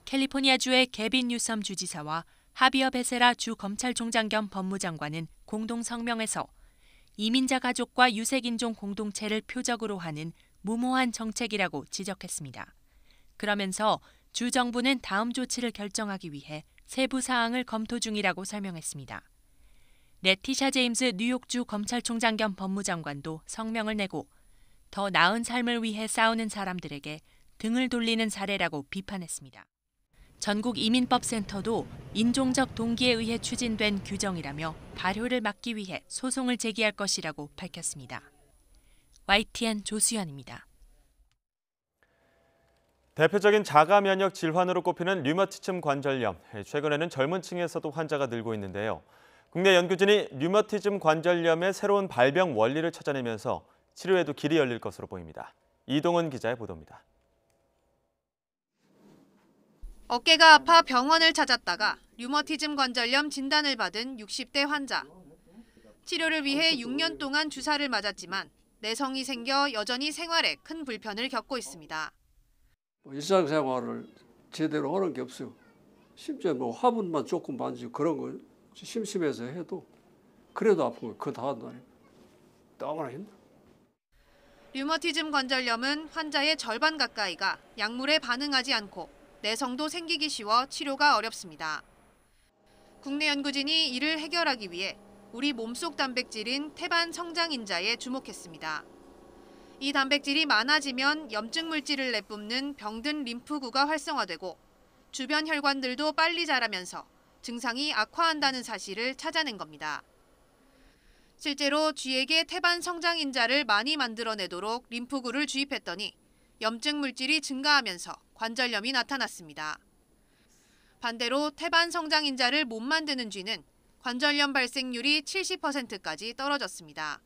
캘리포니아주의 게빈 뉴섬 주지사와 하비어 베세라 주 검찰총장 겸 법무장관은 공동 성명에서 이민자 가족과 유색인종 공동체를 표적으로 하는 무모한 정책이라고 지적했습니다. 그러면서 주 정부는 다음 조치를 결정하기 위해 세부 사항을 검토 중이라고 설명했습니다. 레티샤 제임스 뉴욕주 검찰총장 겸 법무장관도 성명을 내고 더 나은 삶을 위해 싸우는 사람들에게 등을 돌리는 사례라고 비판했습니다. 전국 이민법센터도 인종적 동기에 의해 추진된 규정이라며 발효를 막기 위해 소송을 제기할 것이라고 밝혔습니다. YTN 조수연입니다. 대표적인 자가 면역 질환으로 꼽히는 류마티즘 관절염. 최근에는 젊은 층에서도 환자가 늘고 있는데요. 국내 연구진이 류마티즘 관절염의 새로운 발병 원리를 찾아내면서 치료에도 길이 열릴 것으로 보입니다. 이동은 기자의 보도입니다. 어깨가 아파 병원을 찾았다가 류머티즘 관절염 진단을 받은 60대 환자. 치료를 위해 6년 동안 주사를 맞았지만 내성이 생겨 여전히 생활에 큰 불편을 겪고 있습니다. 일상생활을 제대로 하는 게 없어요. 심지어 화분만 조금 만지고 그런 거 심심해서 해도 그래도 아픈 거 그거 다 한다니까. 너무나 힘들어. 류머티즘 관절염은 환자의 절반 가까이가 약물에 반응하지 않고 내성도 생기기 쉬워 치료가 어렵습니다. 국내 연구진이 이를 해결하기 위해 우리 몸속 단백질인 태반 성장인자에 주목했습니다. 이 단백질이 많아지면 염증 물질을 내뿜는 병든 림프구가 활성화되고 주변 혈관들도 빨리 자라면서 증상이 악화한다는 사실을 찾아낸 겁니다. 실제로 쥐에게 태반 성장인자를 많이 만들어내도록 림프구를 주입했더니 염증 물질이 증가하면서 관절염이 나타났습니다. 반대로 태반 성장인자를 못 만드는 쥐는 관절염 발생률이 70%까지 떨어졌습니다.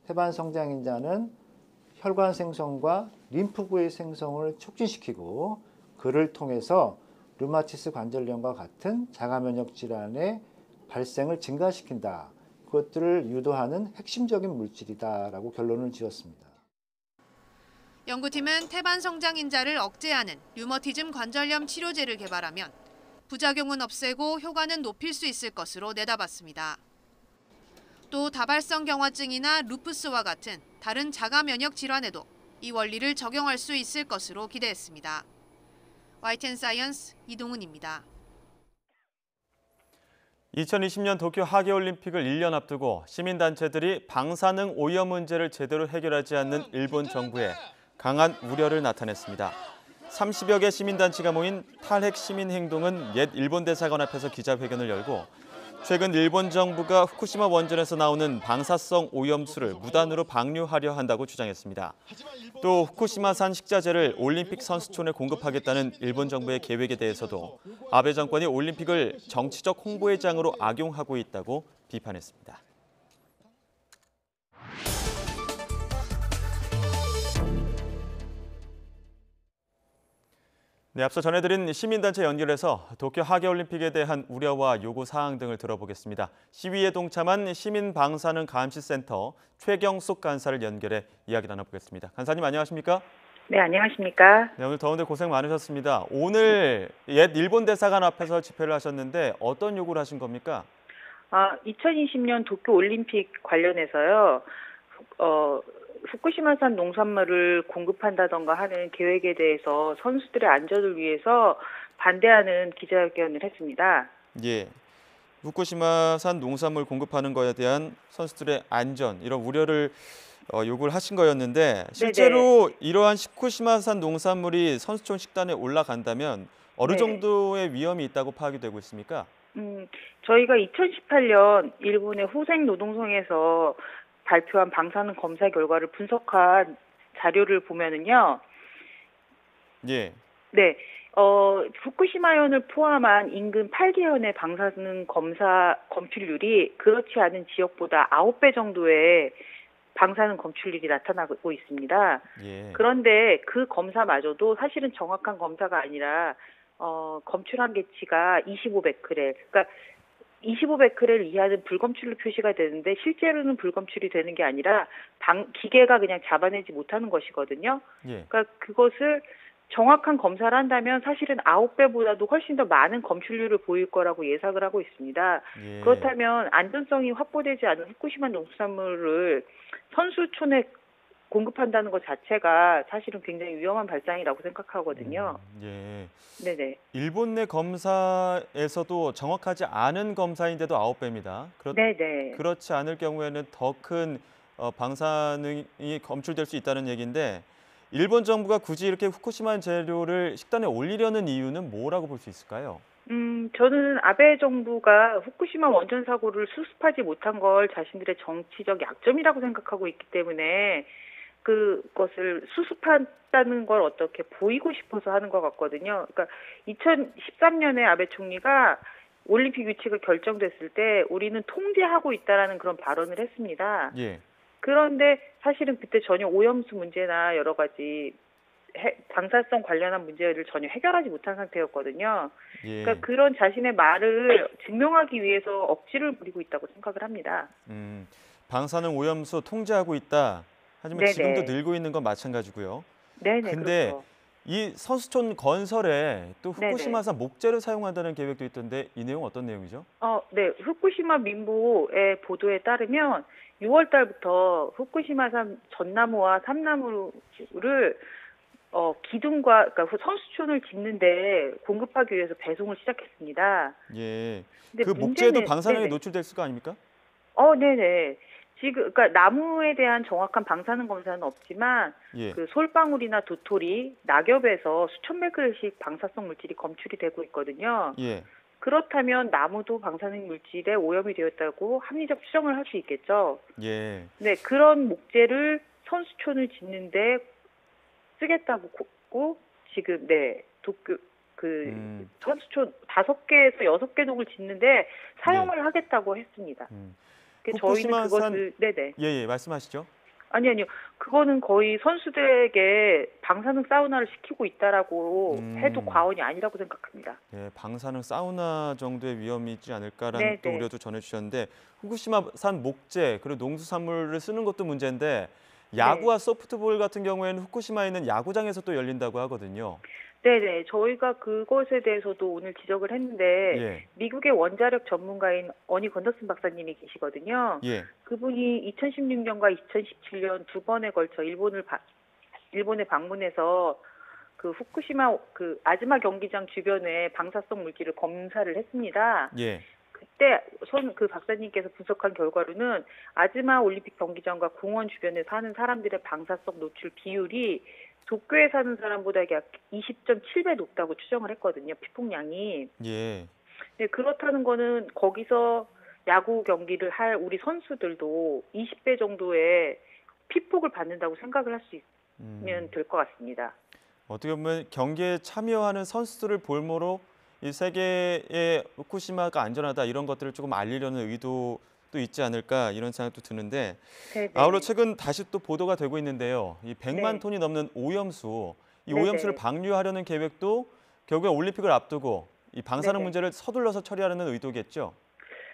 태반 성장인자는 혈관 생성과 림프구의 생성을 촉진시키고 그를 통해서 류마티스 관절염과 같은 자가면역 질환의 발생을 증가시킨다. 그것들을 유도하는 핵심적인 물질이다라고 결론을 지었습니다. 연구팀은 태반 성장인자를 억제하는 류머티즘 관절염 치료제를 개발하면 부작용은 없애고 효과는 높일 수 있을 것으로 내다봤습니다. 또 다발성 경화증이나 루푸스와 같은 다른 자가면역 질환에도 이 원리를 적용할 수 있을 것으로 기대했습니다. YTN 사이언스 이동은입니다. 2020년 도쿄 하계올림픽을 1년 앞두고 시민단체들이 방사능 오염 문제를 제대로 해결하지 않는 일본 정부에 강한 우려를 나타냈습니다. 30여 개 시민단체가 모인 탈핵 시민행동은 옛 일본 대사관 앞에서 기자회견을 열고 최근 일본 정부가 후쿠시마 원전에서 나오는 방사성 오염수를 무단으로 방류하려 한다고 주장했습니다. 또 후쿠시마산 식자재를 올림픽 선수촌에 공급하겠다는 일본 정부의 계획에 대해서도 아베 정권이 올림픽을 정치적 홍보의 장으로 악용하고 있다고 비판했습니다. 네, 앞서 전해드린 시민단체 연결해서 도쿄 하계올림픽에 대한 우려와 요구 사항 등을 들어보겠습니다. 시위에 동참한 시민방사능 감시센터 최경숙 간사를 연결해 이야기 나눠보겠습니다. 간사님 안녕하십니까? 네, 안녕하십니까? 네, 오늘 더운데 고생 많으셨습니다. 오늘 옛 일본 대사관 앞에서 집회를 하셨는데 어떤 요구를 하신 겁니까? 2020년 도쿄 올림픽 관련해서요. 후쿠시마산 농산물을 공급한다던가 하는 계획에 대해서 선수들의 안전을 위해서 반대하는 기자회견을 했습니다. 예. 후쿠시마산 농산물 공급하는 거에 대한 선수들의 안전 이런 우려를 요구를 하신 거였는데 실제로 이러한 후쿠시마산 농산물이 선수촌 식단에 올라간다면 어느 정도의 위험이 있다고 파악이 되고 있습니까? 저희가 2018년 일본의 후생 노동성에서 발표한 방사능 검사 결과를 분석한 자료를 보면은요. 예. 네. 후쿠시마현을 포함한 인근 8개현의 방사능 검사 검출률이 그렇지 않은 지역보다 9배 정도의 방사능 검출률이 나타나고 있습니다. 예. 그런데 그 검사마저도 사실은 정확한 검사가 아니라 검출 한계치가 25베크렐. 그러니까 25베크렐 이하는 불검출로 표시가 되는데 실제로는 불검출이 되는 게 아니라 기계가 그냥 잡아내지 못하는 것이거든요. 예. 그러니까 그것을 정확한 검사를 한다면 사실은 9배보다도 훨씬 더 많은 검출률을 보일 거라고 예상을 하고 있습니다. 예. 그렇다면 안전성이 확보되지 않은 후쿠시마 농수산물을 선수촌에 공급한다는 것 자체가 사실은 굉장히 위험한 발상이라고 생각하거든요. 예. 네네. 일본 내 검사에서도 정확하지 않은 검사인데도 9배입니다. 네네. 그렇지 않을 경우에는 더 큰 방사능이 검출될 수 있다는 얘기인데 일본 정부가 굳이 이렇게 후쿠시마 재료를 식단에 올리려는 이유는 뭐라고 볼 수 있을까요? 저는 아베 정부가 후쿠시마 원전 사고를 수습하지 못한 걸 자신들의 정치적 약점이라고 생각하고 있기 때문에 그것을 수습한다는 걸 어떻게 보이고 싶어서 하는 것 같거든요. 그러니까 2013년에 아베 총리가 올림픽 유치가 결정됐을 때 우리는 통제하고 있다라는 그런 발언을 했습니다. 예. 그런데 사실은 그때 전혀 오염수 문제나 여러 가지 방사성 관련한 문제를 전혀 해결하지 못한 상태였거든요. 예. 그러니까 그런 자신의 말을 증명하기 위해서 억지를 부리고 있다고 생각을 합니다. 방사능 오염수 통제하고 있다. 하지만 네네. 지금도 늘고 있는 건 마찬가지고요. 네네. 근데 그렇죠. 이 선수촌 건설에 또 네네. 후쿠시마산 목재를 사용한다는 계획도 있던데 이 내용 어떤 내용이죠? 네. 후쿠시마 민보의 보도에 따르면 6월 달부터 후쿠시마산 전나무와 삼나무를 기둥과 그러니까 선수촌을 짓는데 공급하기 위해서 배송을 시작했습니다. 예. 근데 그 목재도 문제는- 방사능에 네네. 노출될 거 아닙니까? 네네. 지금 그러니까 나무에 대한 정확한 방사능 검사는 없지만 예. 그 솔방울이나 도토리, 낙엽에서 수천 베크렐씩 방사성 물질이 검출이 되고 있거든요. 예. 그렇다면 나무도 방사능 물질에 오염이 되었다고 합리적 추정을 할 수 있겠죠. 예. 네, 그런 목재를 선수촌을 짓는데 쓰겠다고 지금 도쿄 선수촌 5개에서 6개 동을 짓는데 사용을 하겠다고 했습니다. 저희는 그것을 네네. 예, 말씀하시죠. 아니요. 그거는 거의 선수들에게 방사능 사우나를 시키고 있다라고 해도 과언이 아니라고 생각합니다. 예, 방사능 사우나 정도의 위험이 있지 않을까라는 또 네네. 우려도 전해주셨는데 후쿠시마산 목재 그리고 농수산물을 쓰는 것도 문제인데 야구와 소프트볼 같은 경우에는 후쿠시마에 있는 야구장에서 또 열린다고 하거든요. 네네. 저희가 그것에 대해서도 오늘 지적을 했는데 예. 미국의 원자력 전문가인 어니 건더슨 박사님이 계시거든요. 예. 그분이 2016년과 2017년 두 번에 걸쳐 일본에 방문해서 그 후쿠시마 그 아즈마 경기장 주변에 방사성 물질을 검사를 했습니다. 예. 그때 그 박사님께서 분석한 결과로는 아즈마 올림픽 경기장과 공원 주변에 사는 사람들의 방사성 노출 비율이 도쿄에 사는 사람보다 약 20.7배 높다고 추정을 했거든요. 피폭량이. 예. 네, 그렇다는 거는 거기서 야구 경기를 할 우리 선수들도 20배 정도의 피폭을 받는다고 생각을 할 수 있으면 될 것 같습니다. 어떻게 보면 경기에 참여하는 선수들을 볼모로 이 세계의 후쿠시마가 안전하다 이런 것들을 조금 알리려는 의도도 있지 않을까 이런 생각도 드는데 네네. 아울러 최근 다시 또 보도가 되고 있는데요. 이 100만 네. 톤이 넘는 오염수, 이 네네. 오염수를 방류하려는 계획도 결국에 올림픽을 앞두고 이 방사능 네네. 문제를 서둘러서 처리하려는 의도겠죠.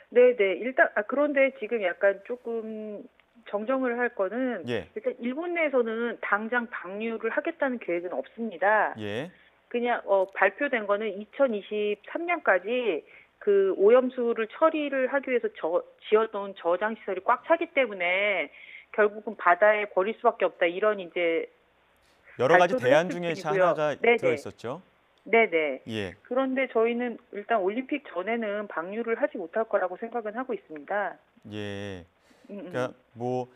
네네. 일단 그런데 지금 약간 조금 정정을 할 거는 예. 일단 일본 내에서는 당장 방류를 하겠다는 계획은 없습니다. 예. 그냥 발표된 거는 2023년까지 그 오염수를 처리를 하기 위해서 지어놓은 저장 시설이 꽉 차기 때문에 결국은 바다에 버릴 수밖에 없다 이런 이제 여러 가지 발표를 대안 했을 중에 뿐이고요. 하나가 네네. 들어있었죠. 네네. 예. 그런데 저희는 일단 올림픽 전에는 방류를 하지 못할 거라고 생각은 하고 있습니다. 예. 그러니까 뭐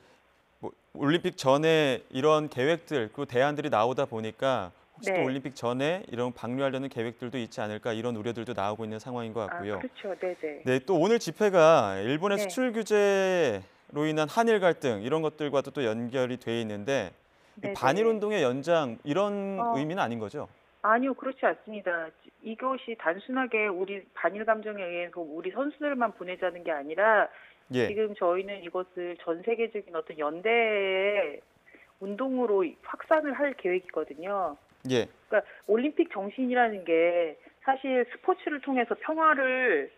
올림픽 전에 이런 계획들 그리고 대안들이 나오다 보니까 혹시 또 네. 올림픽 전에 이런 방류하려는 계획들도 있지 않을까 이런 우려들도 나오고 있는 상황인 것 같고요. 아, 그렇죠. 네네. 네, 또 오늘 집회가 일본의 네. 수출 규제로 인한 한일 갈등 이런 것들과도 또 연결이 돼 있는데 이 네네. 반일 운동의 연장 이런 의미는 아닌 거죠? 아니요, 그렇지 않습니다. 이것이 단순하게 우리 반일 감정에 의해서 우리 선수들만 보내자는 게 아니라 예. 지금 저희는 이것을 전 세계적인 어떤 연대의 운동으로 확산을 할 계획이거든요. 예. 그러니까 올림픽 정신이라는 게 사실 스포츠를 통해서 평화를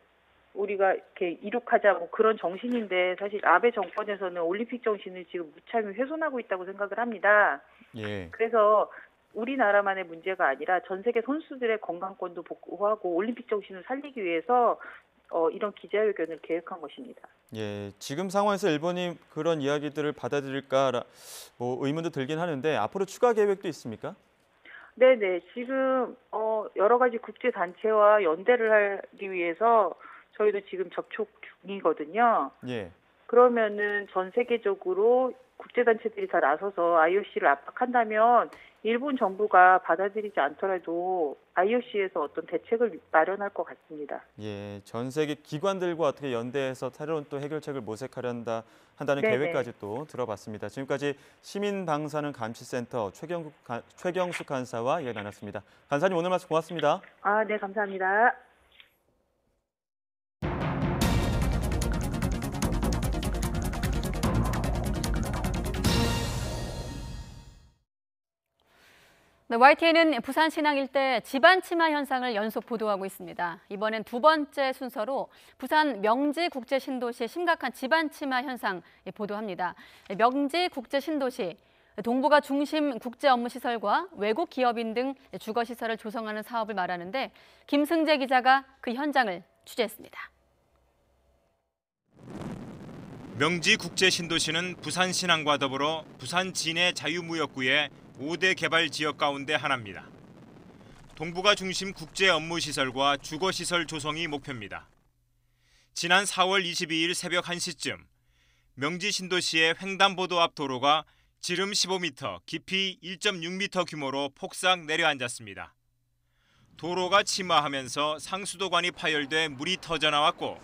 우리가 이렇게 이룩하자 뭐 그런 정신인데 사실 아베 정권에서는 올림픽 정신을 지금 무참히 훼손하고 있다고 생각을 합니다. 예. 그래서 우리나라만의 문제가 아니라 전 세계 선수들의 건강권도 보호하고 올림픽 정신을 살리기 위해서 이런 기자회견을 계획한 것입니다. 예, 지금 상황에서 일본이 그런 이야기들을 받아들일까 뭐 의문도 들긴 하는데 앞으로 추가 계획도 있습니까? 네네. 지금 여러 가지 국제 단체와 연대를 하기 위해서 저희도 지금 접촉 중이거든요. 예. 그러면은 전 세계적으로 국제 단체들이 다 나서서 IOC를 압박한다면 일본 정부가 받아들이지 않더라도 IOC에서 어떤 대책을 마련할 것 같습니다. 예, 전 세계 기관들과 어떻게 연대해서 새로운 또 해결책을 모색하려다 한다는 네네. 계획까지 또 들어봤습니다. 지금까지 시민방사능 감시센터 최경숙 간사와 이야기 나눴습니다. 간사님 오늘 말씀 고맙습니다. 아, 네, 감사합니다. 네, YTN은 부산 신항 일대 집안 침하 현상을 연속 보도하고 있습니다. 이번엔 두 번째 순서로 부산 명지 국제 신도시의 심각한 집안 침하 현상 보도합니다. 명지 국제 신도시 동북아 중심 국제 업무 시설과 외국 기업인 등 주거 시설을 조성하는 사업을 말하는데 김승재 기자가 그 현장을 취재했습니다. 명지 국제 신도시는 부산 신항과 더불어 부산 진해 자유무역구의 5대 개발 지역 가운데 하나입니다. 동북아 중심 국제 업무 시설과 주거 시설 조성이 목표입니다. 지난 4월 22일 새벽 1시쯤 명지 신도시의 횡단보도 앞 도로가 지름 15m, 깊이 1.6m 규모로 폭삭 내려앉았습니다. 도로가 침하하면서 상수도관이 파열돼 물이 터져나왔고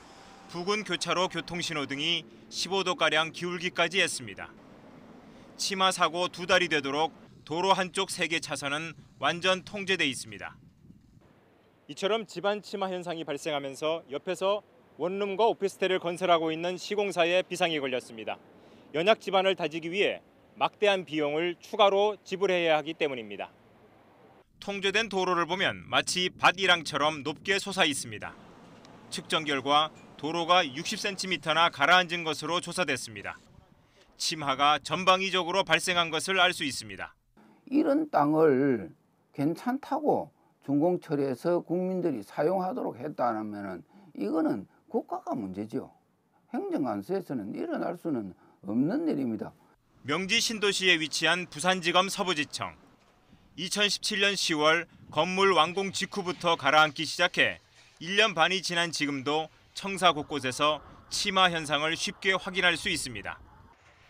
부근 교차로 교통신호등이 15도가량 기울기까지 했습니다. 침하 사고 2달이 되도록 도로 한쪽 3개 차선은 완전 통제돼 있습니다. 이처럼 집안 침하 현상이 발생하면서 옆에서 원룸과 오피스텔을 건설하고 있는 시공사에 비상이 걸렸습니다. 연약 집안을 다지기 위해 막대한 비용을 추가로 지불해야 하기 때문입니다. 통제된 도로를 보면 마치 밭이랑처럼 높게 솟아 있습니다. 측정 결과 도로가 60cm나 가라앉은 것으로 조사됐습니다. 침하가 전방위적으로 발생한 것을 알 수 있습니다. 이런 땅을 괜찮다고 준공 처리해서 국민들이 사용하도록 했다면 이거는 국가가 문제죠. 행정안수에서는 일어날 수는 없는 일입니다. 명지 신도시에 위치한 부산지검 서부지청. 2017년 10월 건물 완공 직후부터 가라앉기 시작해 1년 반이 지난 지금도 청사 곳곳에서 침하 현상을 쉽게 확인할 수 있습니다.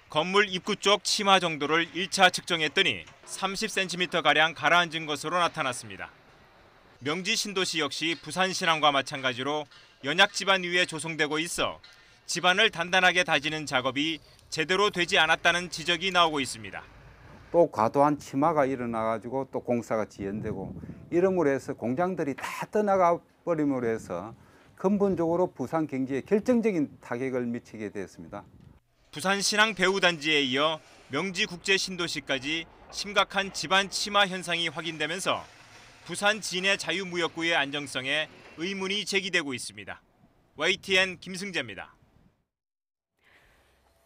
건물 입구 쪽 침하 정도를 1차 측정했더니 30cm가량 가라앉은 것으로 나타났습니다. 명지 신도시 역시 부산 신항과 마찬가지로 연약 집안 위에 조성되고 있어 집안을 단단하게 다지는 작업이 제대로 되지 않았다는 지적이 나오고 있습니다. 또 과도한 침하가 일어나가지고 또 공사가 지연되고 이러므로 해서 공장들이 다 떠나가 버림으로 해서 근본적으로 부산 경제에 결정적인 타격을 미치게 되었습니다. 부산 신항 배후단지에 이어 명지 국제 신도시까지 심각한 집안 침하 현상이 확인되면서 부산 진해 자유무역구의 안정성에 의문이 제기되고 있습니다. YTN 김승재입니다.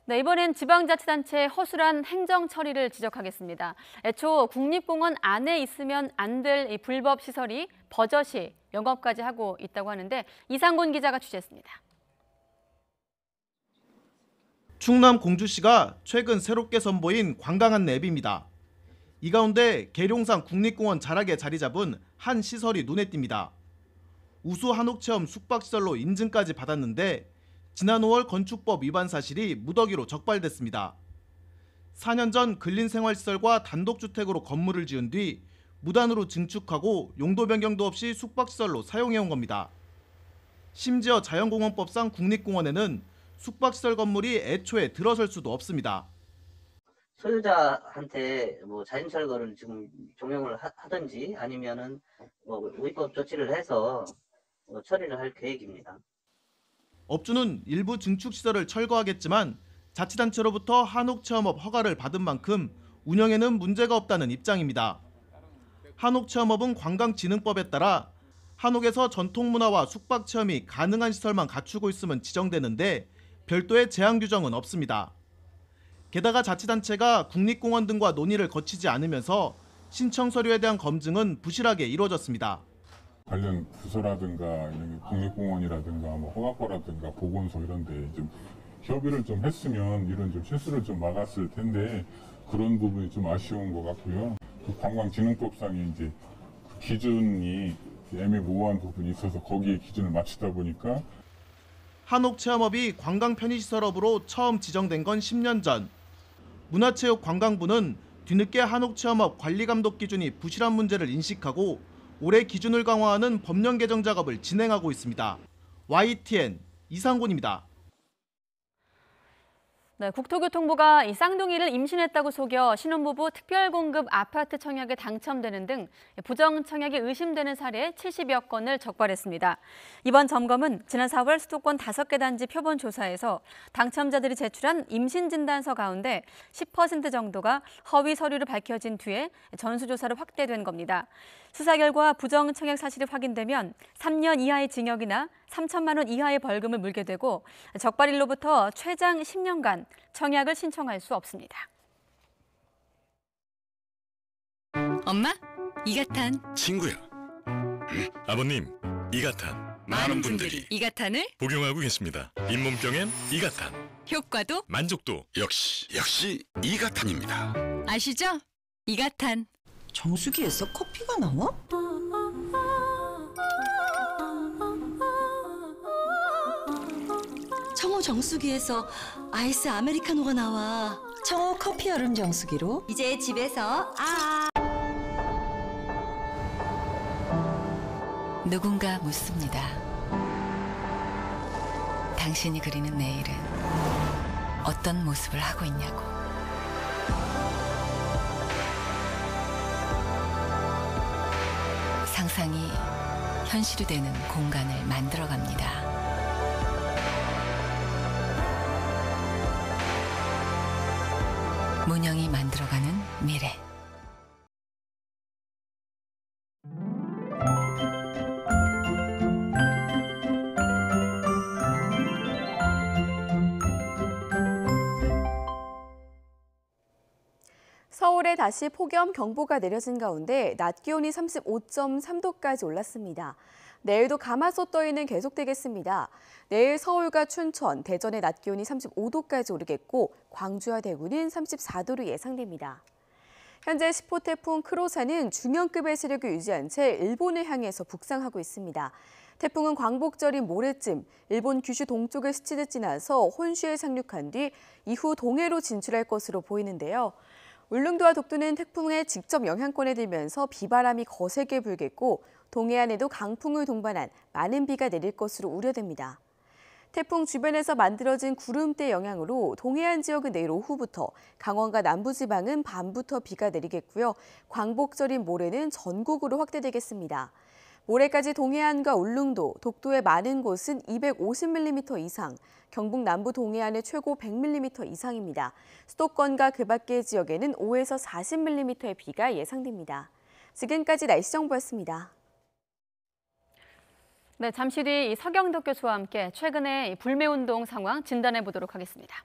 네, 이번엔 지방자치단체의 허술한 행정 처리를 지적하겠습니다. 애초 국립공원 안에 있으면 안 될 불법 시설이 버젓이 영업까지 하고 있다고 하는데 이상곤 기자가 취재했습니다. 충남 공주시가 최근 새롭게 선보인 관광 앱입니다. 이 가운데 계룡산 국립공원 자락에 자리 잡은 한 시설이 눈에 띕니다. 우수 한옥체험 숙박시설로 인증까지 받았는데 지난 5월 건축법 위반 사실이 무더기로 적발됐습니다. 4년 전 근린생활시설과 단독주택으로 건물을 지은 뒤 무단으로 증축하고 용도 변경도 없이 숙박시설로 사용해온 겁니다. 심지어 자연공원법상 국립공원에는 숙박시설 건물이 애초에 들어설 수도 없습니다. 소유자한테 뭐 자연철거를 지금 종용을 하든지 아니면은 뭐 위법 조치를 해서 처리를 할 계획입니다. 업주는 일부 증축시설을 철거하겠지만 자치단체로부터 한옥체험업 허가를 받은 만큼 운영에는 문제가 없다는 입장입니다. 한옥체험업은 관광진흥법에 따라 한옥에서 전통문화와 숙박체험이 가능한 시설만 갖추고 있으면 지정되는데 별도의 제한 규정은 없습니다. 게다가 자치단체가 국립공원 등과 논의를 거치지 않으면서 신청 서류에 대한 검증은 부실하게 이루어졌습니다. 관련 부서라든가 국립공원이라든가 뭐 허가과라든가 보건소 이런 데 좀 협의를 좀 했으면 이런 좀 실수를 좀 막았을 텐데 그런 부분이 좀 아쉬운 것 같고요. 그 관광진흥법상에 이제 그 기준이 애매모호한 부분이 있어서 거기에 기준을 맞추다 보니까 한옥체험업이 관광편의시설업으로 처음 지정된 건 10년 전. 문화체육관광부는 뒤늦게 한옥체험업 관리감독 기준이 부실한 문제를 인식하고 올해 기준을 강화하는 법령 개정 작업을 진행하고 있습니다. YTN 이상곤입니다. 네, 국토교통부가 이 쌍둥이를 임신했다고 속여 신혼부부 특별공급 아파트 청약에 당첨되는 등 부정 청약이 의심되는 사례 70여 건을 적발했습니다. 이번 점검은 지난 4월 수도권 5개 단지 표본 조사에서 당첨자들이 제출한 임신진단서 가운데 10% 정도가 허위 서류로 밝혀진 뒤에 전수조사로 확대된 겁니다. 수사 결과 부정 청약 사실이 확인되면 3년 이하의 징역이나 3천만 원 이하의 벌금을 물게 되고 적발일로부터 최장 10년간 청약을 신청할 수 없습니다. 엄마, 이가탄. 친구야. 아버님, 이가탄. 많은 분들이 이가탄을 복용하고 계십니다. 잇몸병엔 이가탄. 효과도 만족도 역시 이가탄입니다. 아시죠? 이가탄. 정수기에서 커피가 나와? 청호 정수기에서 아이스 아메리카노가 나와. 청호 커피 얼음 정수기로 이제 집에서 누군가 묻습니다. 당신이 그리는 내일은 어떤 모습을 하고 있냐고. 상상이 현실이 되는 공간을 만들어갑니다. 문영이 만들어가는 미래. 서울에 다시 폭염 경보가 내려진 가운데 낮 기온이 35.3도까지 올랐습니다. 내일도 가마솥 더위는 계속되겠습니다. 내일 서울과 춘천, 대전의 낮 기온이 35도까지 오르겠고 광주와 대구는 34도로 예상됩니다. 현재 10호 태풍 크로사는 중형급의 세력을 유지한 채 일본을 향해서 북상하고 있습니다. 태풍은 광복절인 모레쯤 일본 규슈 동쪽을 스치듯 지나서 혼슈에 상륙한 뒤 이후 동해로 진출할 것으로 보이는데요. 울릉도와 독도는 태풍의 직접 영향권에 들면서 비바람이 거세게 불겠고 동해안에도 강풍을 동반한 많은 비가 내릴 것으로 우려됩니다. 태풍 주변에서 만들어진 구름대 영향으로 동해안 지역은 내일 오후부터, 강원과 남부지방은 밤부터 비가 내리겠고요. 광복절인 모레는 전국으로 확대되겠습니다. 모레까지 동해안과 울릉도, 독도의 많은 곳은 250mm 이상, 경북 남부 동해안의 최고 100mm 이상입니다. 수도권과 그 밖의 지역에는 5에서 40mm의 비가 예상됩니다. 지금까지 날씨 정보였습니다. 네, 잠시 뒤 서경덕 교수와 함께 최근의 불매운동 상황 진단해 보도록 하겠습니다.